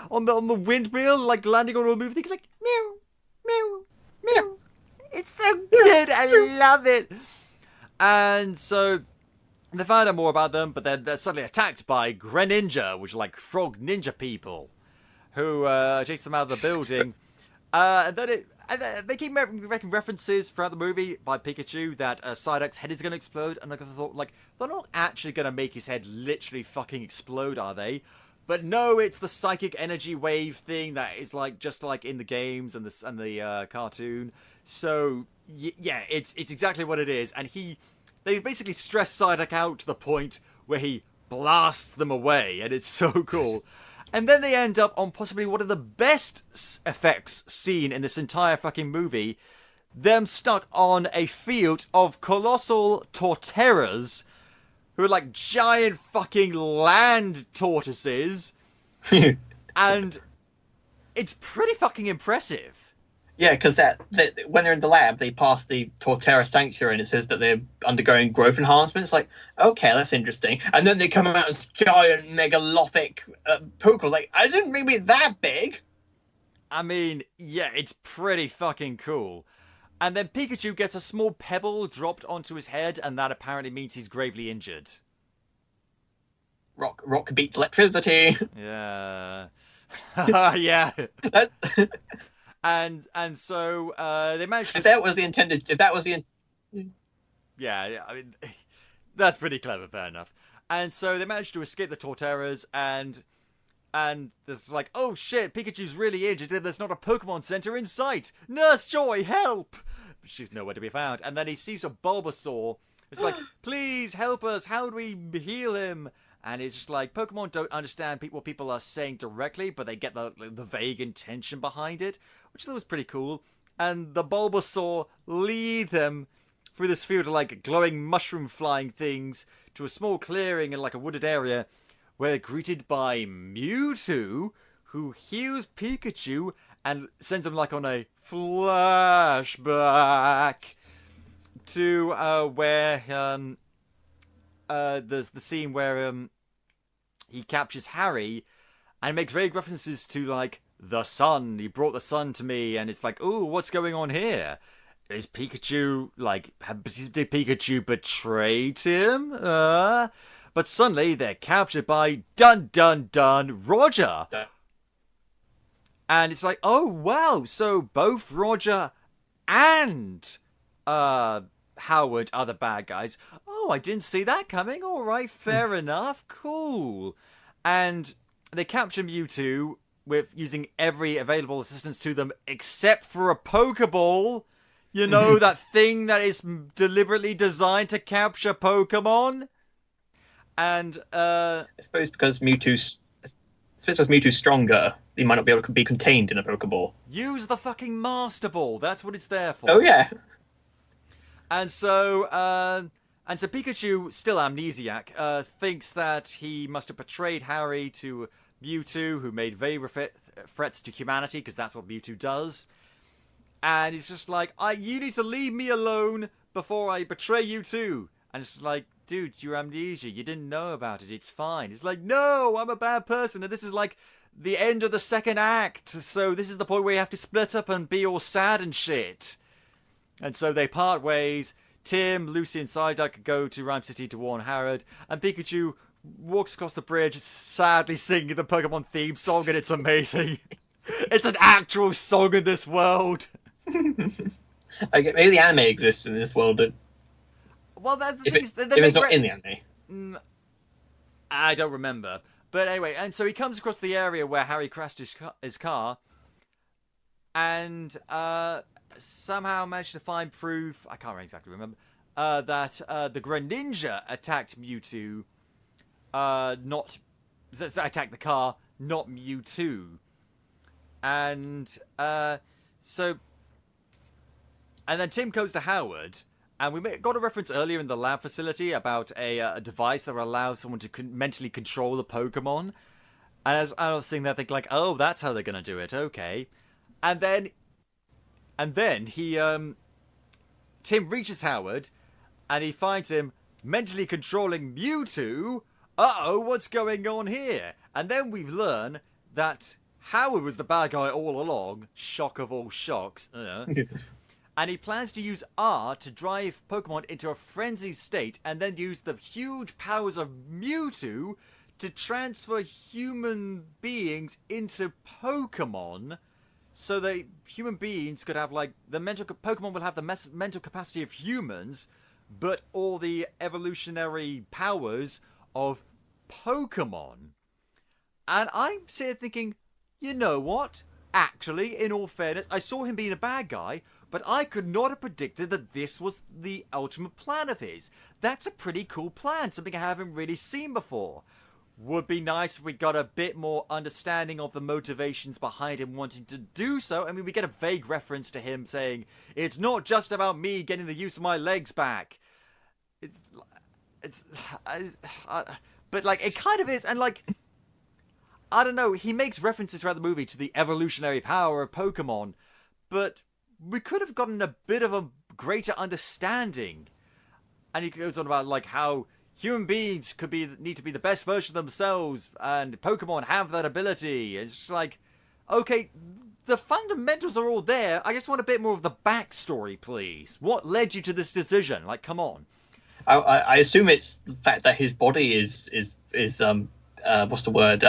windmill, like landing on all the movie things, like Mew, Mew, Mew. It's so good. I love it. And so they find out more about them, but then they're suddenly attacked by Greninja, which are like frog ninja people, who chase them out of the building. And then they keep making references throughout the movie by Pikachu that Psyduck's head is going to explode. And I thought, like, they're not actually going to make his head literally fucking explode, are they? But no, it's the psychic energy wave thing that is like just like in the games and the cartoon. So yeah, it's exactly what it is. And they basically stress Psyduck out to the point where he blasts them away, and it's so cool. And then they end up on possibly one of the best effects seen in this entire fucking movie. Them stuck on a field of colossal torteras, who are like giant fucking land tortoises. And it's pretty fucking impressive. Yeah, because when they're in the lab, they pass the Torterra Sanctuary and it says that they're undergoing growth enhancement. It's like, okay, that's interesting. And then they come out as giant, megalothic Pokemon. Like, I didn't mean it that big. I mean, yeah, it's pretty fucking cool. And then Pikachu gets a small pebble dropped onto his head, and that apparently means he's gravely injured. Rock beats electricity. Yeah. Yeah. That's... And so they managed to... If that was the intended... Yeah, I mean, that's pretty clever, fair enough. And so they managed to escape the Torterras, and there's like, oh shit, Pikachu's really injured, and there's not a Pokemon Center in sight! Nurse Joy, help! But she's nowhere to be found. And then he sees a Bulbasaur. It's like, please help us, how do we heal him? And it's just like, Pokemon don't understand what people are saying directly, but they get the vague intention behind it, which I thought was pretty cool. And the Bulbasaur lead them through this field of like glowing mushroom flying things to a small clearing in like a wooded area, where they're greeted by Mewtwo, who heals Pikachu and sends him like on a flashback to where there's the scene where he captures Harry and makes vague references to like the sun. He brought the sun to me, and it's like, ooh, what's going on here? Is Pikachu like, did Pikachu betray him? But suddenly they're captured by dun Roger. And it's like, oh wow, so both Roger and Howard are the bad guys. Oh, I didn't see that coming. All right, fair enough. Cool. And they capture Mewtwo with using every available assistance to them except for a Pokeball. You know, that thing that is deliberately designed to capture Pokemon. And I suppose because Mewtwo's stronger, he might not be able to be contained in a Pokeball. Use the fucking Master Ball. That's what it's there for. Oh yeah. And so Pikachu, still amnesiac, thinks that he must have betrayed Harry to Mewtwo, who made vague threats to humanity, because that's what Mewtwo does. And he's just like, you need to leave me alone before I betray you too. And it's like, dude, you're amnesia. You didn't know about it. It's fine. It's like, no, I'm a bad person. And this is like the end of the second act. So this is the point where you have to split up and be all sad and shit. And so they part ways. Tim, Lucy, and Psyduck go to Rhyme City to warn Harrod. And Pikachu walks across the bridge, sadly singing the Pokemon theme song. And it's amazing. It's an actual song in this world. Maybe the anime exists in this world. Well, that's the thing. If it's not in the anime. I don't remember. But anyway, and so he comes across the area where Harry crashed his car. And somehow managed to find proof, I can't exactly remember, that the Greninja attacked Mewtwo, not attack the car, not Mewtwo. And so, and then Tim goes to Howard, and we got a reference earlier in the lab facility about a device that will allow someone to mentally control the Pokemon. And I was thinking that, think like, oh, that's how they're gonna do it. Okay, and then he Tim reaches Howard, and he finds him mentally controlling Mewtwo. Uh-oh, what's going on here? And then we learn that Howard was the bad guy all along. Shock of all shocks. And he plans to use R to drive Pokemon into a frenzied state and then use the huge powers of Mewtwo to transfer human beings into Pokemon so that human beings could have, like, Pokemon will have the mental capacity of humans, but all the evolutionary powers of Pokemon. And I'm sitting thinking, you know what? Actually, in all fairness, I saw him being a bad guy, but I could not have predicted that this was the ultimate plan of his. That's a pretty cool plan, something I haven't really seen before. Would be nice if we got a bit more understanding of the motivations behind him wanting to do so. I mean, we get a vague reference to him saying, it's not just about me getting the use of my legs back. But, like, it kind of is, and, like, I don't know, he makes references throughout the movie to the evolutionary power of Pokemon, but we could have gotten a bit of a greater understanding. And he goes on about, like, how human beings need to be the best version of themselves, and Pokemon have that ability. It's just like, okay, the fundamentals are all there. I just want a bit more of the backstory, please. What led you to this decision? Like, come on. I assume it's the fact that his body is what's the word?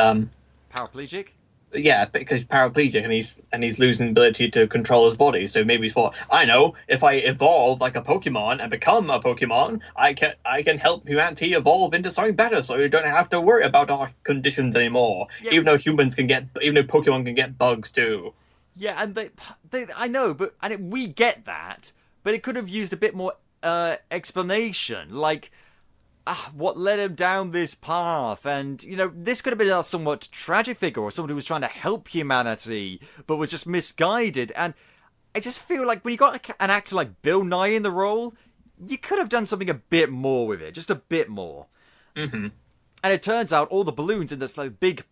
Paraplegic? Yeah, because he's paraplegic and he's losing the ability to control his body. So maybe he's thought, I know, if I evolve like a Pokemon and become a Pokemon, I can help humanity evolve into something better. So you don't have to worry about our conditions anymore. Yeah. Even though Pokemon can get bugs too. Yeah, and they I know, but we get that, but it could have used a bit more explanation, like what led him down this path, and this could have been a somewhat tragic figure or someone who was trying to help humanity but was just misguided. And I just feel like when you got an actor like Bill Nye in the role, you could have done something a bit more with it, just a bit more. Mm-hmm. And it turns out all the balloons in this like big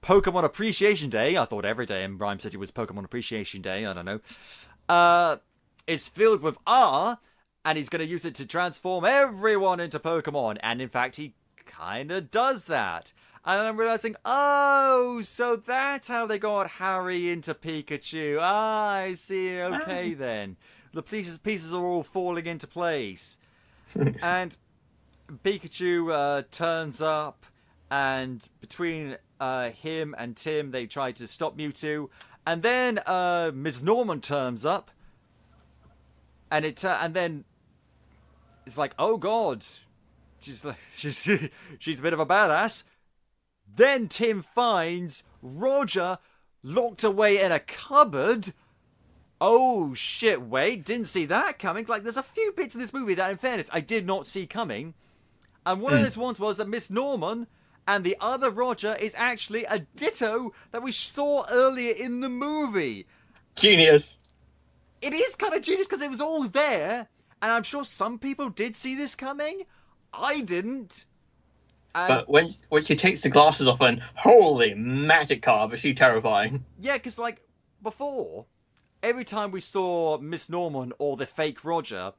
Pokemon Appreciation Day, I thought every day in Rhyme City was Pokemon Appreciation Day, I don't know, is filled with R. And he's going to use it to transform everyone into Pokemon. And in fact, he kind of does that. And I'm realizing, oh, so that's how they got Harry into Pikachu. Ah, I see. Okay, then. The pieces are all falling into place. And Pikachu turns up. And between him and Tim, they try to stop Mewtwo. And then Ms. Norman turns up. And then it's like, oh god, she's a bit of a badass. Then Tim finds Roger locked away in a cupboard. Oh shit! Wait, didn't see that coming. Like, there's a few bits in this movie that, in fairness, I did not see coming. And one of those ones was that Miss Norman and the other Roger is actually a Ditto that we saw earlier in the movie. Genius. It is kind of genius because it was all there, and I'm sure some people did see this coming. I didn't. But when she takes the glasses off, and holy magic carve, is she terrifying? Yeah, because like before, every time we saw Miss Norman or the fake Roger,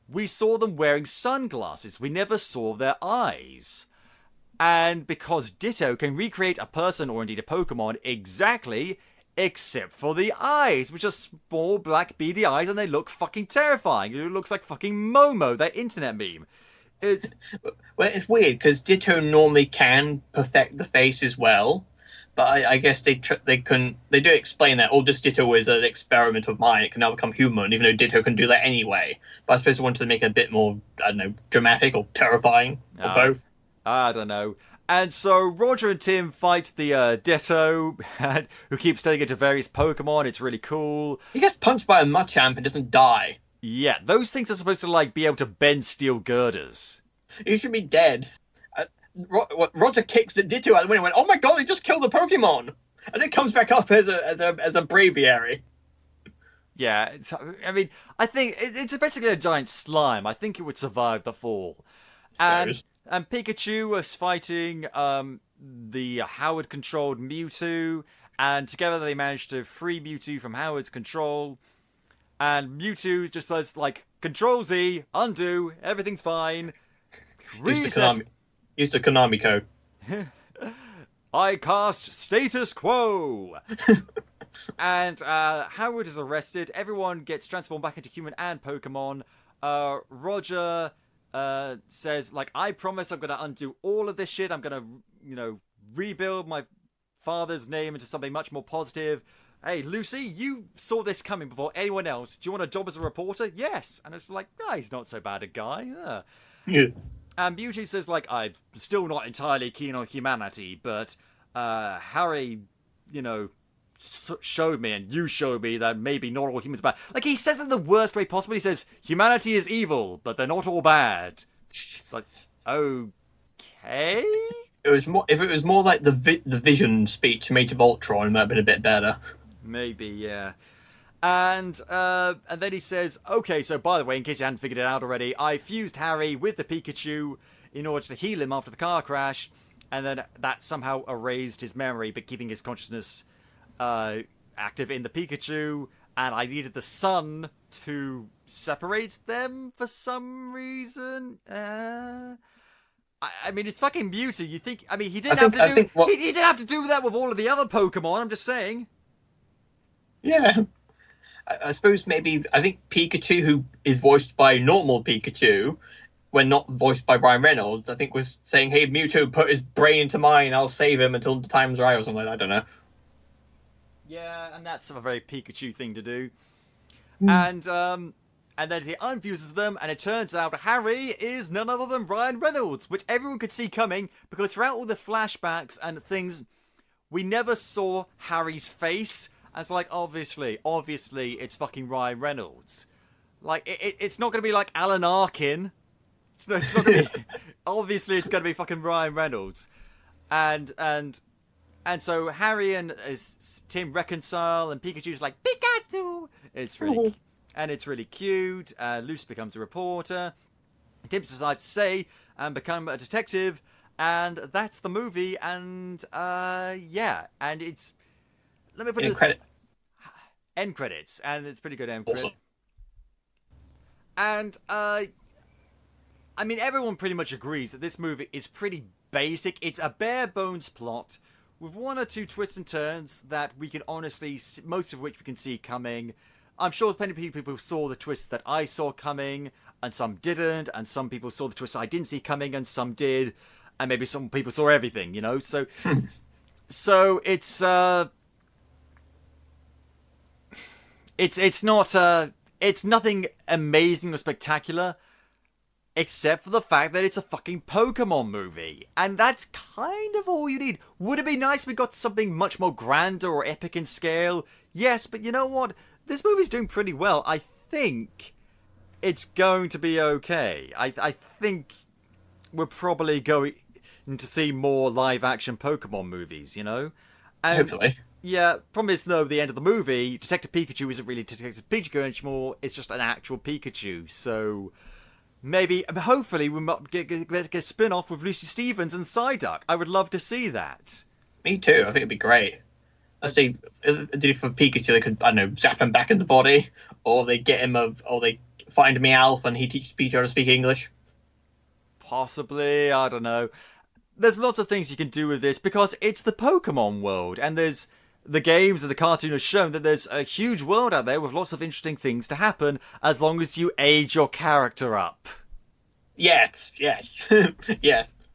we saw them wearing sunglasses. We never saw their eyes. And because Ditto can recreate a person or indeed a Pokemon exactly, except for the eyes, which are small black beady eyes, and they look fucking terrifying. It looks like fucking Momo, that internet meme. It's weird because Ditto normally can perfect the face as well, but I guess they couldn't. They do explain that this Ditto is an experiment of mine. It can now become human, even though Ditto can do that anyway. But I suppose they wanted to make it a bit more, I don't know, dramatic or terrifying, or both. I don't know. And so Roger and Tim fight the Ditto, who keeps turning into various Pokemon. It's really cool. He gets punched by a Machamp and doesn't die. Yeah, those things are supposed to like be able to bend steel girders. He should be dead. Roger kicks the Ditto out the window and went, "Oh my god, he just killed the Pokemon!" And it comes back up as a braviary. Yeah, I mean, I think it's basically a giant slime. I think it would survive the fall. And Pikachu was fighting the Howard-controlled Mewtwo, and together they managed to free Mewtwo from Howard's control. And Mewtwo just says, like, Control Z, undo, everything's fine. Reset. Use the Konami code. I cast status quo. And Howard is arrested. Everyone gets transformed back into human and Pokemon. Roger says, like, I promise I'm going to undo all of this shit. I'm going to, rebuild my father's name into something much more positive. Hey, Lucy, you saw this coming before anyone else. Do you want a job as a reporter? Yes. And it's like, he's not so bad a guy. Yeah. And Mewtwo says, like, I'm still not entirely keen on humanity, but Harry, showed me, and you showed me that maybe not all humans are bad. Like, he says it in the worst way possible. He says, humanity is evil, but they're not all bad. It's like, okay? If it was more like the Vision speech from Age of Ultron, it might have been a bit better. Maybe, yeah. And then he says, okay, so by the way, in case you hadn't figured it out already, I fused Harry with the Pikachu in order to heal him after the car crash, and then that somehow erased his memory, but keeping his consciousness active in the Pikachu, and I needed the sun to separate them for some reason. I mean, it's fucking Mewtwo. You think? I mean, he didn't have to do that with all of the other Pokemon. I'm just saying. Yeah. I suppose I think Pikachu, who is voiced by normal Pikachu, when not voiced by Ryan Reynolds, I think was saying, hey, Mewtwo, put his brain into mine, I'll save him until the time's right, or something, I don't know. Yeah, and that's a very Pikachu thing to do. And then he unfuses them, and it turns out Harry is none other than Ryan Reynolds, which everyone could see coming, because throughout all the flashbacks and things, we never saw Harry's face. And it's like, obviously, it's fucking Ryan Reynolds. Like, it's not going to be like Alan Arkin. It's not going to be... Obviously, it's going to be fucking Ryan Reynolds. And so Harry and Tim reconcile, and Pikachu's like, Pikachu! It's really cute. Lucy becomes a reporter. Tim decides to stay and become a detective. And that's the movie. And, yeah. And it's... Let me put this end credits, and it's pretty good end credit. Awesome. And I mean, everyone pretty much agrees that this movie is pretty basic. It's a bare bones plot with one or two twists and turns that we can honestly, most of which we can see coming. I'm sure plenty of people saw the twists that I saw coming, and some didn't, and some people saw the twists I didn't see coming, and some did, and maybe some people saw everything, So, so it's it's nothing amazing or spectacular, except for the fact that it's a fucking Pokemon movie. And that's kind of all you need. Would it be nice if we got something much more grander or epic in scale? Yes, but you know what? This movie's doing pretty well. I think it's going to be okay. I think we're probably going to see more live-action Pokemon movies, Hopefully. Yeah, problem is, though, the end of the movie, Detective Pikachu isn't really Detective Pikachu anymore, it's just an actual Pikachu, so maybe, hopefully, we might get a spin-off with Lucy Stevens and Psyduck. I would love to see that. Me too, I think it'd be great. Let's see, for Pikachu, they could, I don't know, zap him back in the body, or they find Meowth and he teaches Peter how to speak English. Possibly, I don't know. There's lots of things you can do with this, because it's the Pokemon world, and there's the games and the cartoon has shown that there's a huge world out there with lots of interesting things to happen as long as you age your character up. Yes. Yes.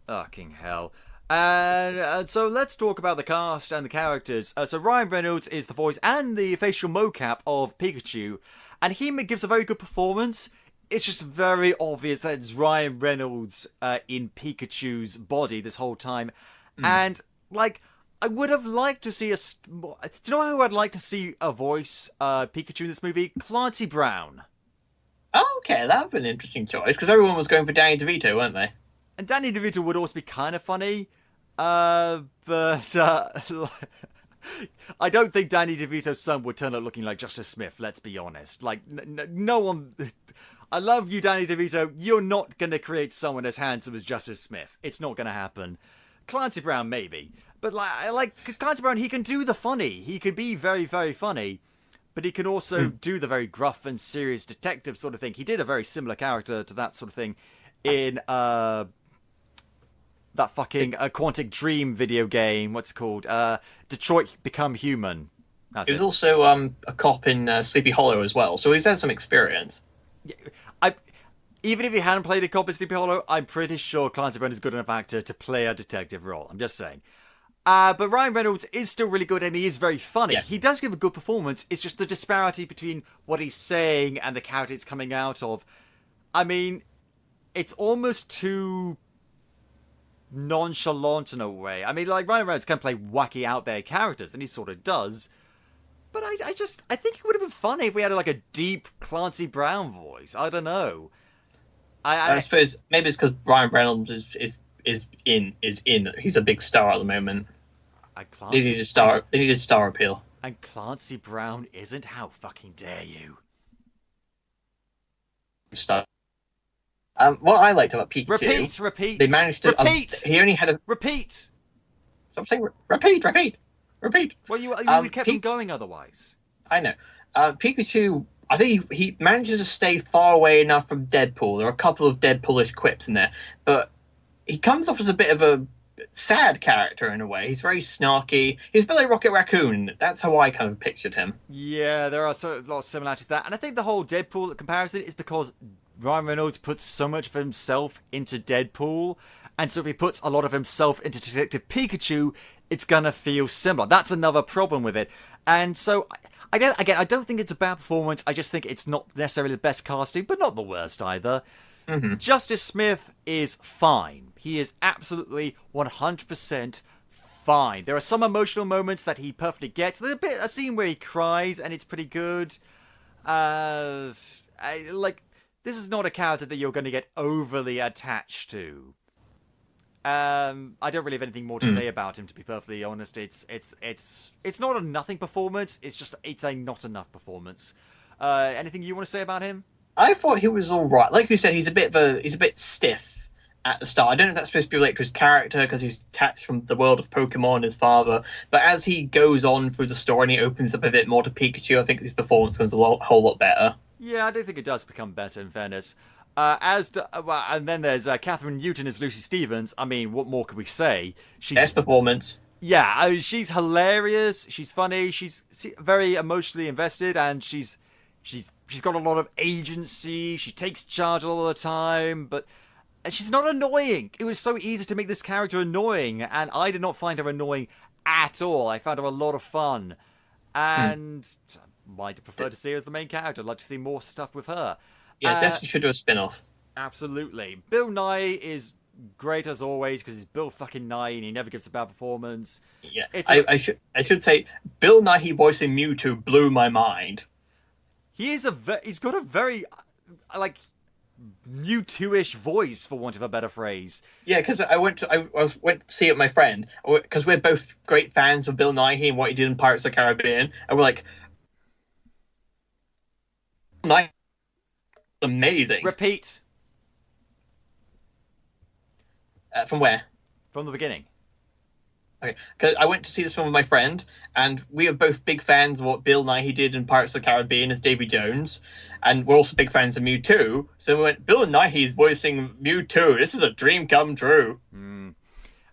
Fucking hell. And so let's talk about the cast and the characters. So Ryan Reynolds is the voice and the facial mocap of Pikachu, and he gives a very good performance. It's just very obvious that it's Ryan Reynolds in Pikachu's body this whole time. And, like, I would have liked to see do you know who I'd like to see a voice Pikachu in this movie? Clancy Brown. Oh, okay, that would be an interesting choice, because everyone was going for Danny DeVito, weren't they? And Danny DeVito would also be kind of funny, but I don't think Danny DeVito's son would turn out looking like Justice Smith. Let's be honest. Like, no one. I love you, Danny DeVito. You're not gonna create someone as handsome as Justice Smith. It's not gonna happen. Clancy Brown, maybe, but like Clancy Brown, he can do the funny. He can be very, very funny. But he can also do the very gruff and serious detective sort of thing. He did a very similar character to that sort of thing in that fucking Quantic Dream video game. What's it called? Detroit Become Human. He was also a cop in Sleepy Hollow as well, so he's had some experience. Even if he hadn't played a cop in Sleepy Hollow, I'm pretty sure Clancy Brown is a good enough actor to play a detective role. I'm just saying. But Ryan Reynolds is still really good, and he is very funny. Yeah. He does give a good performance. It's just the disparity between what he's saying and the character it's coming out of. I mean, it's almost too nonchalant in a way. I mean, like, Ryan Reynolds can play wacky out there characters, and he sort of does. But I think it would have been funny if we had like a deep Clancy Brown voice. I don't know. I suppose maybe it's because Ryan Reynolds is in. He's a big star at the moment. They needed star appeal. And Clancy Brown isn't. How fucking dare you? What I liked about Pikachu... Repeat! They managed to... Repeat! He only had a... Repeat! Stop saying... Repeat! Well, you kept him going otherwise. I know. Pikachu... I think he manages to stay far away enough from Deadpool. There are a couple of Deadpoolish quips in there. But he comes off as a bit of a sad character in a way. He's very snarky. He's a bit like Rocket Raccoon. That's how I kind of pictured him. Yeah, there are a lot of similarities to that. And I think the whole Deadpool comparison is because Ryan Reynolds puts so much of himself into Deadpool. And so if he puts a lot of himself into Detective Pikachu, it's going to feel similar. That's another problem with it. And so, I don't think it's a bad performance. I just think it's not necessarily the best casting, but not the worst either. Mm-hmm. Justice Smith is fine. He is absolutely 100% fine. There are some emotional moments that he perfectly gets. There's a scene where he cries, and it's pretty good. This is not a character that you're going to get overly attached to. I don't really have anything more to say about him, to be perfectly honest. It's not a nothing performance. It's a not enough performance. Anything you want to say about him? I thought he was all right. Like you said, he's a bit stiff at the start. I don't know if that's supposed to be related to his character because he's attached from the world of Pokemon, his father. But as he goes on through the story and he opens up a bit more to Pikachu, I think his performance becomes whole lot better. Yeah, I do think it does become better, in fairness. And then there's Catherine Newton as Lucy Stevens. I mean, what more can we say? Best performance. Yeah, I mean, she's hilarious. She's funny. She's very emotionally invested, and she's got a lot of agency. She takes charge all the time, but she's not annoying. It was so easy to make this character annoying, and I did not find her annoying at all. I found her a lot of fun, and I'd prefer to see her as the main character. I'd like to see more stuff with her. Yeah, definitely should do a spin-off. Absolutely. Bill Nye is great as always because he's Bill fucking Nye and he never gives a bad performance. Yeah, I should say Bill Nye voicing Mewtwo blew my mind. He's got a very like Mewtwo-ish voice, for want of a better phrase. Yeah, because I went to see it with my friend because we're both great fans of Bill Nighy and what he did in Pirates of the Caribbean, and we're like, Nighy. Amazing. Repeat. From where? From the beginning. Okay, because I went to see this film with my friend, and we are both big fans of what Bill Nighy did in Pirates of the Caribbean as Davy Jones, and we're also big fans of Mewtwo. So we went, Bill Nighy is voicing Mewtwo. This is a dream come true.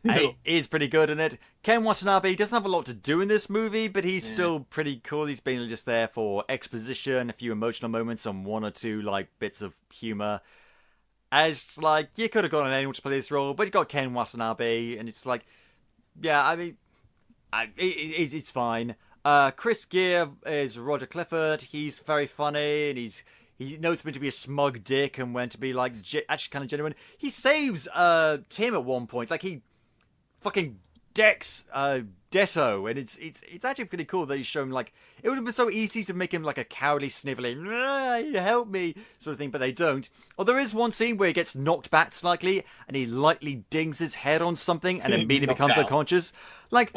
He is pretty good in it. Ken Watanabe doesn't have a lot to do in this movie, but he's still pretty cool. He's been just there for exposition, a few emotional moments, and one or two like bits of humor. As like you could have gone on anyone to play this role, but you got Ken Watanabe, and it's like, yeah, I mean, it's fine. Chris Gere is Roger Clifford. He's very funny, and he knows when to be a smug dick and when to be like actually kind of genuine. He saves Tim at one point, like he fucking Dex Detto, and it's actually pretty cool that he's shown like it would have been so easy to make him like a cowardly sniveling help me sort of thing, but they don't. Oh, there is one scene where he gets knocked back slightly and he lightly dings his head on something and immediately becomes unconscious. Like,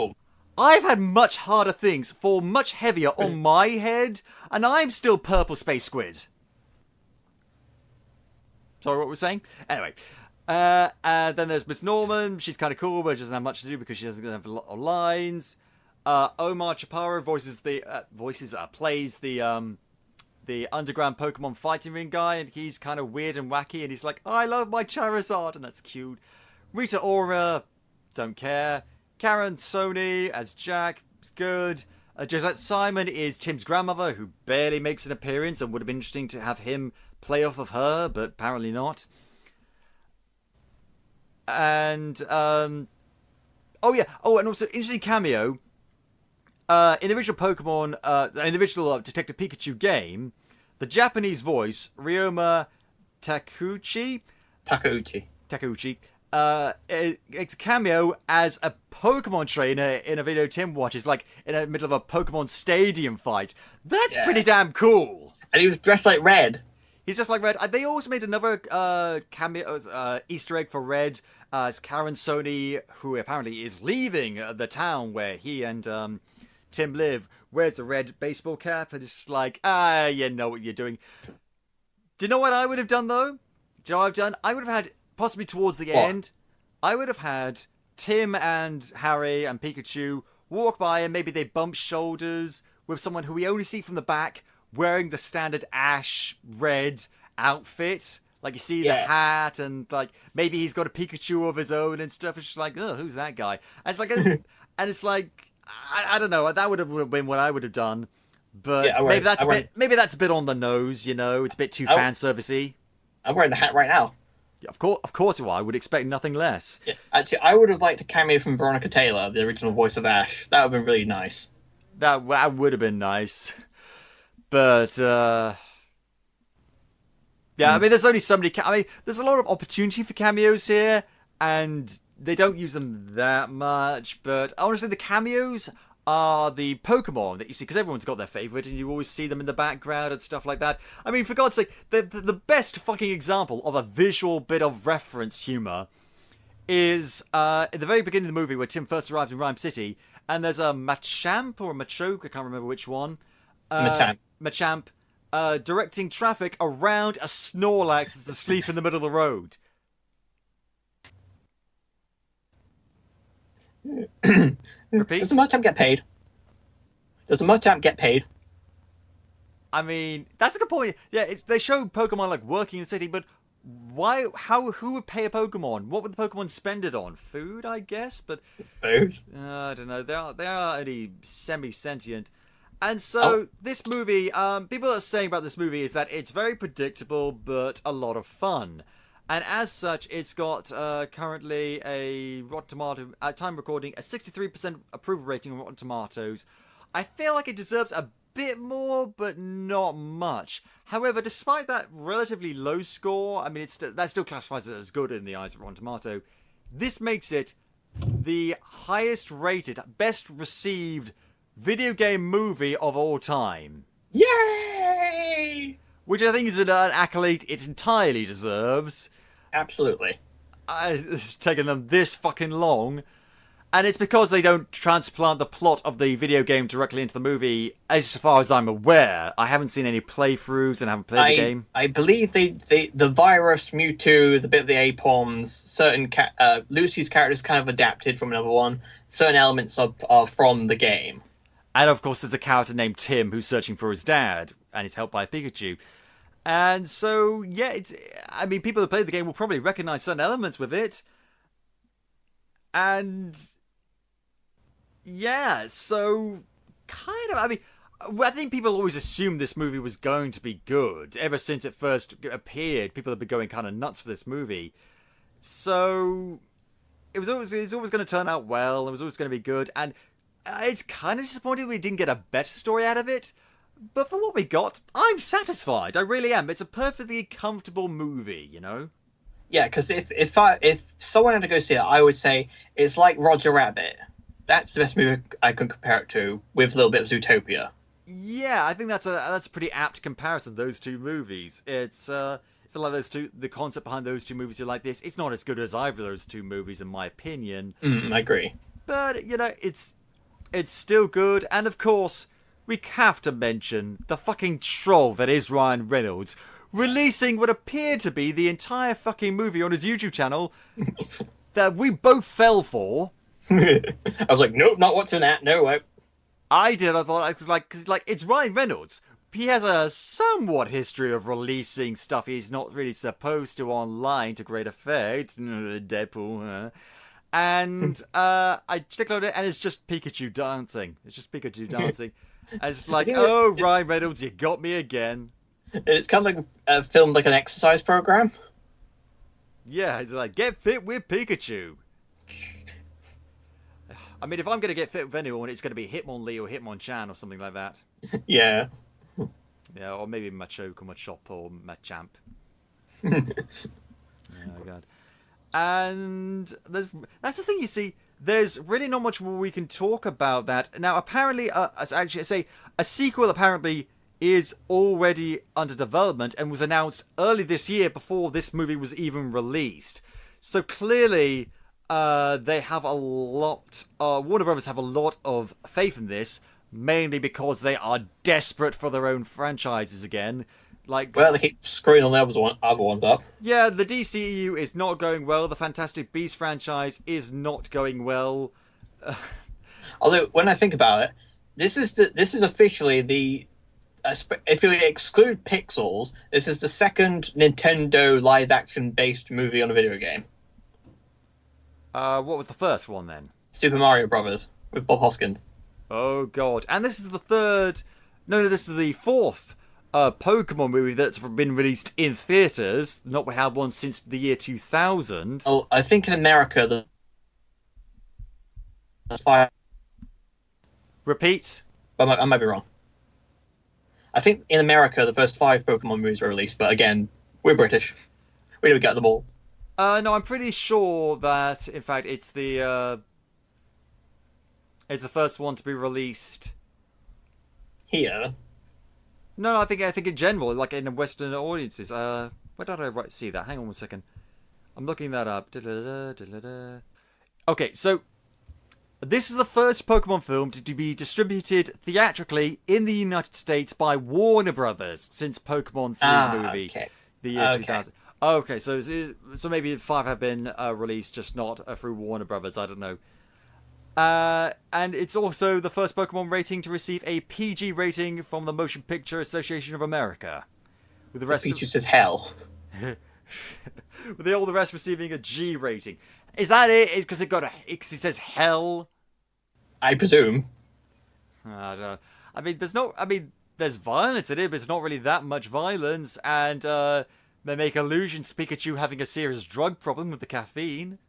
I've had much harder things fall much heavier on my head, and I'm still purple space squid. Sorry, what we're saying? Anyway. And then there's Miss Norman. She's kind of cool, but she doesn't have much to do because she doesn't have a lot of lines. Omar Chaparro plays the underground Pokemon fighting ring guy, and he's kind of weird and wacky, and he's like, I love my Charizard, and that's cute. Rita Ora, don't care. Karen Sony as Jack, is good. Josette Simon is Tim's grandmother, who barely makes an appearance, and would have been interesting to have him play off of her, but apparently not. And and also interesting cameo. In the original Pokemon, in the original Detective Pikachu game, the Japanese voice Ryoma Takeuchi, it's a cameo as a Pokemon trainer in a video Tim watches, like in the middle of a Pokemon Stadium fight. That's pretty damn cool. And he was dressed like Red. He's just like Red. They also made another cameo, Easter egg for Red. It's Karen Sony, who apparently is leaving the town where he and Tim live, wears a red baseball cap, and it's just like, you know what you're doing. Do you know what I would have done, though? Do you know what I've done? I would have had, possibly towards the end, I would have had Tim and Harry and Pikachu walk by, and maybe they bump shoulders with someone who we only see from the back, wearing the standard ash red outfit. Like, you see the hat, and like maybe he's got a Pikachu of his own and stuff. It's just like, oh, who's that guy? And it's like, and it's like, I don't know. That would have been what I would have done. But maybe that's a bit on the nose. You know, it's a bit too fan servicey. I'm wearing the hat right now. Yeah, of course, I would expect nothing less. Yeah, actually, I would have liked a cameo from Veronica Taylor, the original voice of Ash. That would have been really nice. That would have been nice. But I mean, there's only so many. I mean, there's a lot of opportunity for cameos here, and they don't use them that much. But honestly, the cameos are the Pokemon that you see, because everyone's got their favorite, and you always see them in the background and stuff like that. I mean, for God's sake, the best fucking example of a visual bit of reference humor is at the very beginning of the movie where Tim first arrives in Rhyme City, and there's a Machamp or a Machoke, I can't remember which one. Machamp directing traffic around a Snorlax that's asleep in the middle of the road. Repeat? Does the Machamp get paid? I mean, that's a good point. Yeah, they show Pokemon like working in the city, but why? Who would pay a Pokemon? What would the Pokemon spend it on? Food, I guess. But it's food. I don't know. They are only semi-sentient. And so this movie, people are saying about this movie is that it's very predictable, but a lot of fun. And as such, it's got currently a Rotten Tomato, at time recording, a 63% approval rating on Rotten Tomatoes. I feel like it deserves a bit more, but not much. However, despite that relatively low score, I mean, that still classifies it as good in the eyes of Rotten Tomato. This makes it the highest rated, best received video game movie of all time. Yay! Which I think is an accolade it entirely deserves. Absolutely. It's taken them this fucking long. And it's because they don't transplant the plot of the video game directly into the movie, as far as I'm aware. I haven't seen any playthroughs and haven't played the game. I believe the virus, Mewtwo, the bit of the Apoms, certain Lucy's character is kind of adapted from another one. Certain elements are from the game. And of course, there's a character named Tim who's searching for his dad, and he's helped by a Pikachu. And so, yeah, I mean, people who played the game will probably recognize certain elements with it. And yeah, so kind of, I mean, I think people always assumed this movie was going to be good. Ever since it first appeared, people have been going kind of nuts for this movie. So it was always going to turn out well. It was always going to be good. And it's kind of disappointing we didn't get a better story out of it. But for what we got, I'm satisfied. I really am. It's a perfectly comfortable movie, you know? Yeah, because if someone had to go see it, I would say it's like Roger Rabbit. That's the best movie I can compare it to, with a little bit of Zootopia. Yeah, I think that's a pretty apt comparison. Those two movies. It's if you like those two, the concept behind those two movies, you like this. It's not as good as either of those two movies, in my opinion. I agree. But it's still good. And of course, we have to mention the fucking troll that is Ryan Reynolds, releasing what appeared to be the entire fucking movie on his YouTube channel that we both fell for. I was like, nope, not watching that. No way. I did. I thought, cause it's Ryan Reynolds. He has a somewhat history of releasing stuff he's not really supposed to online to great effect. Deadpool. And I clicked on it, and it's just Pikachu dancing. It's just Pikachu dancing. And it's just like, oh, Ryan Reynolds, you got me again. It's kind of like a film, like an exercise program. Yeah, it's like, get fit with Pikachu. I mean, if I'm going to get fit with anyone, it's going to be Hitmonlee or Hitmonchan or something like that. Yeah. Yeah, or maybe Machoke or Machop or Machamp. Oh, God. And that's the thing, you see. There's really not much more we can talk about that. Now, apparently, a sequel apparently is already under development and was announced early this year before this movie was even released. So clearly, they have a lot. Warner Brothers have a lot of faith in this, mainly because they are desperate for their own franchises again. Well, they keep screwing on the other ones up. Yeah, the DCEU is not going well. The Fantastic Beasts franchise is not going well. Although, when I think about it, this is officially if you exclude Pixels, this is the second Nintendo live-action based movie on a video game. What was the first one then? Super Mario Brothers with Bob Hoskins. Oh God! And this is the third. No, this is the fourth Pokemon movie that's been released in theaters. Not we had one since the year 2000. Oh, I think in America the five. Repeat. I might be wrong. I think in America the first 5 Pokemon movies were released, but again, we're British. We don't get them all. No, I'm pretty sure that in fact it's the first one to be released here. No, I think in general, like in Western audiences. Where did I see that? Hang on one second. I'm looking that up. Okay, so this is the first Pokemon film to be distributed theatrically in the United States by Warner Brothers since Pokemon 3 movie, okay. The year 2000. Okay, so maybe 5 have been released, just not through Warner Brothers. I don't know. And it's also the first Pokemon rating to receive a PG rating from the Motion Picture Association of America. With the rest features as hell. With all the rest receiving a G rating. Is that it? Because it says hell? I presume. I don't know. I mean, there's violence in it, but it's not really that much violence. And they make allusions to Pikachu having a serious drug problem with the caffeine.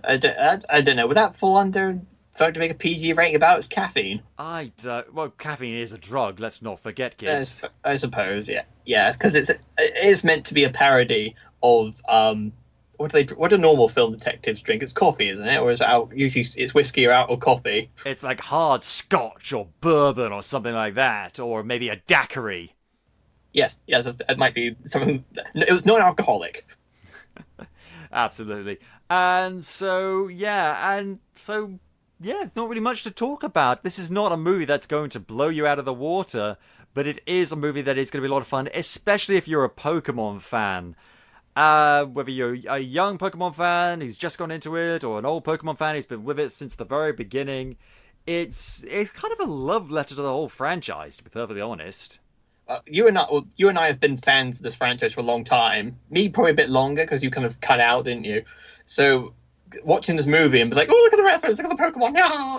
I don't know. Would that fall under something to make a PG rating about its caffeine? Well, caffeine is a drug. Let's not forget, kids. I suppose, yeah, because it is meant to be a parody of what do normal film detectives drink? It's coffee, isn't it? Or is it usually it's whiskey or coffee? It's like hard scotch or bourbon or something like that, or maybe a daiquiri. Yes, it might be something. It was non-alcoholic. Absolutely. And so, it's not really much to talk about. This is not a movie that's going to blow you out of the water, but it is a movie that is going to be a lot of fun, especially if you're a Pokemon fan. Whether you're a young Pokemon fan who's just gone into it, or an old Pokemon fan who's been with it since the very beginning, it's kind of a love letter to the whole franchise, to be perfectly honest. You and I have been fans of this franchise for a long time. Me probably a bit longer because you kind of cut out, didn't you? So watching this movie and be like, oh, look at the reference, look at the Pokemon. Yeah!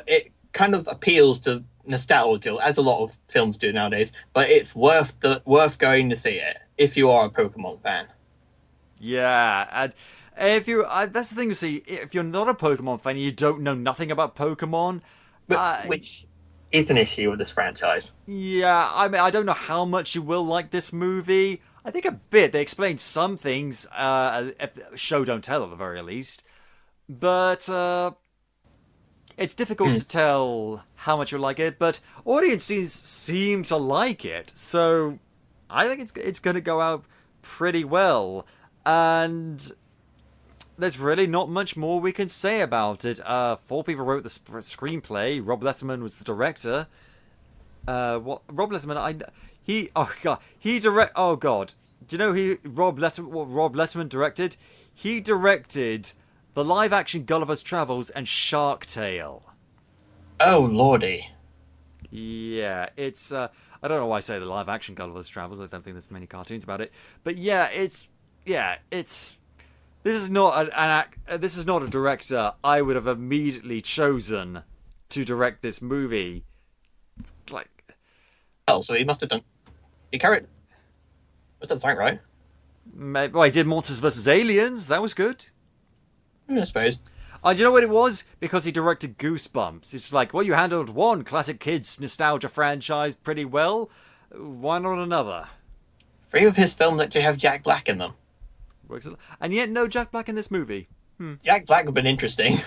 It kind of appeals to nostalgia, as a lot of films do nowadays. But it's worth going to see it if you are a Pokemon fan. Yeah, and if that's the thing you see. If you're not a Pokemon fan, you don't know nothing about Pokemon, which is an issue with this franchise. Yeah, I mean, I don't know how much you will like this movie. I think a bit. They explain some things, show don't tell at the very least. But it's difficult to tell how much you like it, but audiences seem to like it. So I think it's going to go out pretty well. And there's really not much more we can say about it. 4 people wrote the screenplay. Rob Letterman was the director. Rob Letterman? Oh god, do you know what Rob Letterman directed? He directed the live-action Gulliver's Travels and Shark Tale. Oh lordy. Yeah, it's I don't know why I say the live-action Gulliver's Travels. I don't think there's many cartoons about it. But yeah, it's this is not this is not a director I would have immediately chosen to direct this movie. It's like, oh, so he must have done. He carried. Was that something right? Maybe, well, he did Monsters vs. Aliens. That was good. I suppose. Do you know what it was? Because he directed Goosebumps. It's like, well, you handled one classic kids nostalgia franchise pretty well. Why not another? 3 of his films actually have Jack Black in them. And yet, no Jack Black in this movie. Jack Black would have been interesting.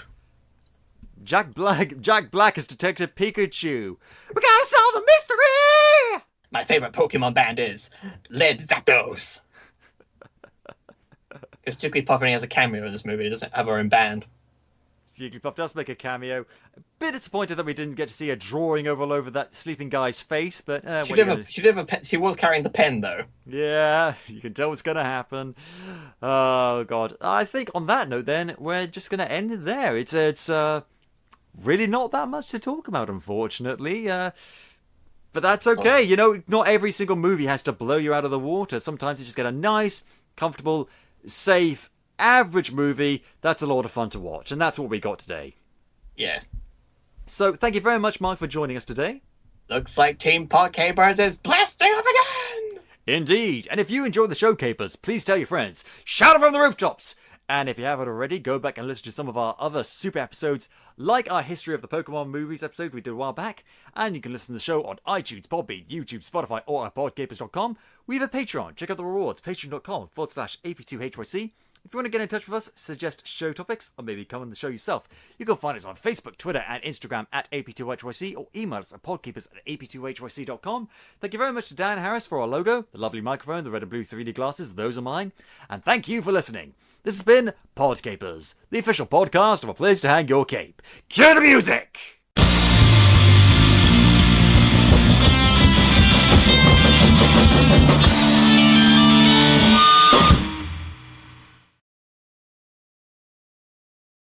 Jack Black is Detective Pikachu. We gotta solve the mystery! My favorite Pokemon band is Led Zapdos. Because Jigglypuff only has a cameo in this movie. It doesn't have her own band. Jigglypuff does make a cameo. A bit disappointed that we didn't get to see a drawing all over that sleeping guy's face, but she was carrying the pen though. Yeah, you can tell what's gonna happen. Oh god, I think on that note, then we're just gonna end it there. It's really not that much to talk about, unfortunately. But that's okay. You know, not every single movie has to blow you out of the water. Sometimes you just get a nice, comfortable, safe, average movie that's a lot of fun to watch, and that's what we got today. Yeah. So thank you very much, Mark, for joining us today. Looks like Team Po-ké-moooooon is blasting off again! Indeed, and if you enjoy the show, Capers, please tell your friends. Shout it from the rooftops! And if you haven't already, go back and listen to some of our other super episodes, like our History of the Pokemon Movies episode we did a while back, and you can listen to the show on iTunes, Podbean, YouTube, Spotify, or at podcapers.com. We have a Patreon. Check out the rewards, patreon.com/AP2HYC. If you want to get in touch with us, suggest show topics, or maybe come on the show yourself, you can find us on Facebook, Twitter, and Instagram at AP2HYC, or email us at podkeepers@ap2hyc.com. Thank you very much to Dan Harris for our logo, the lovely microphone, the red and blue 3D glasses, those are mine. And thank you for listening. This has been Podcapers, the official podcast of a place to hang your cape. Cue the music!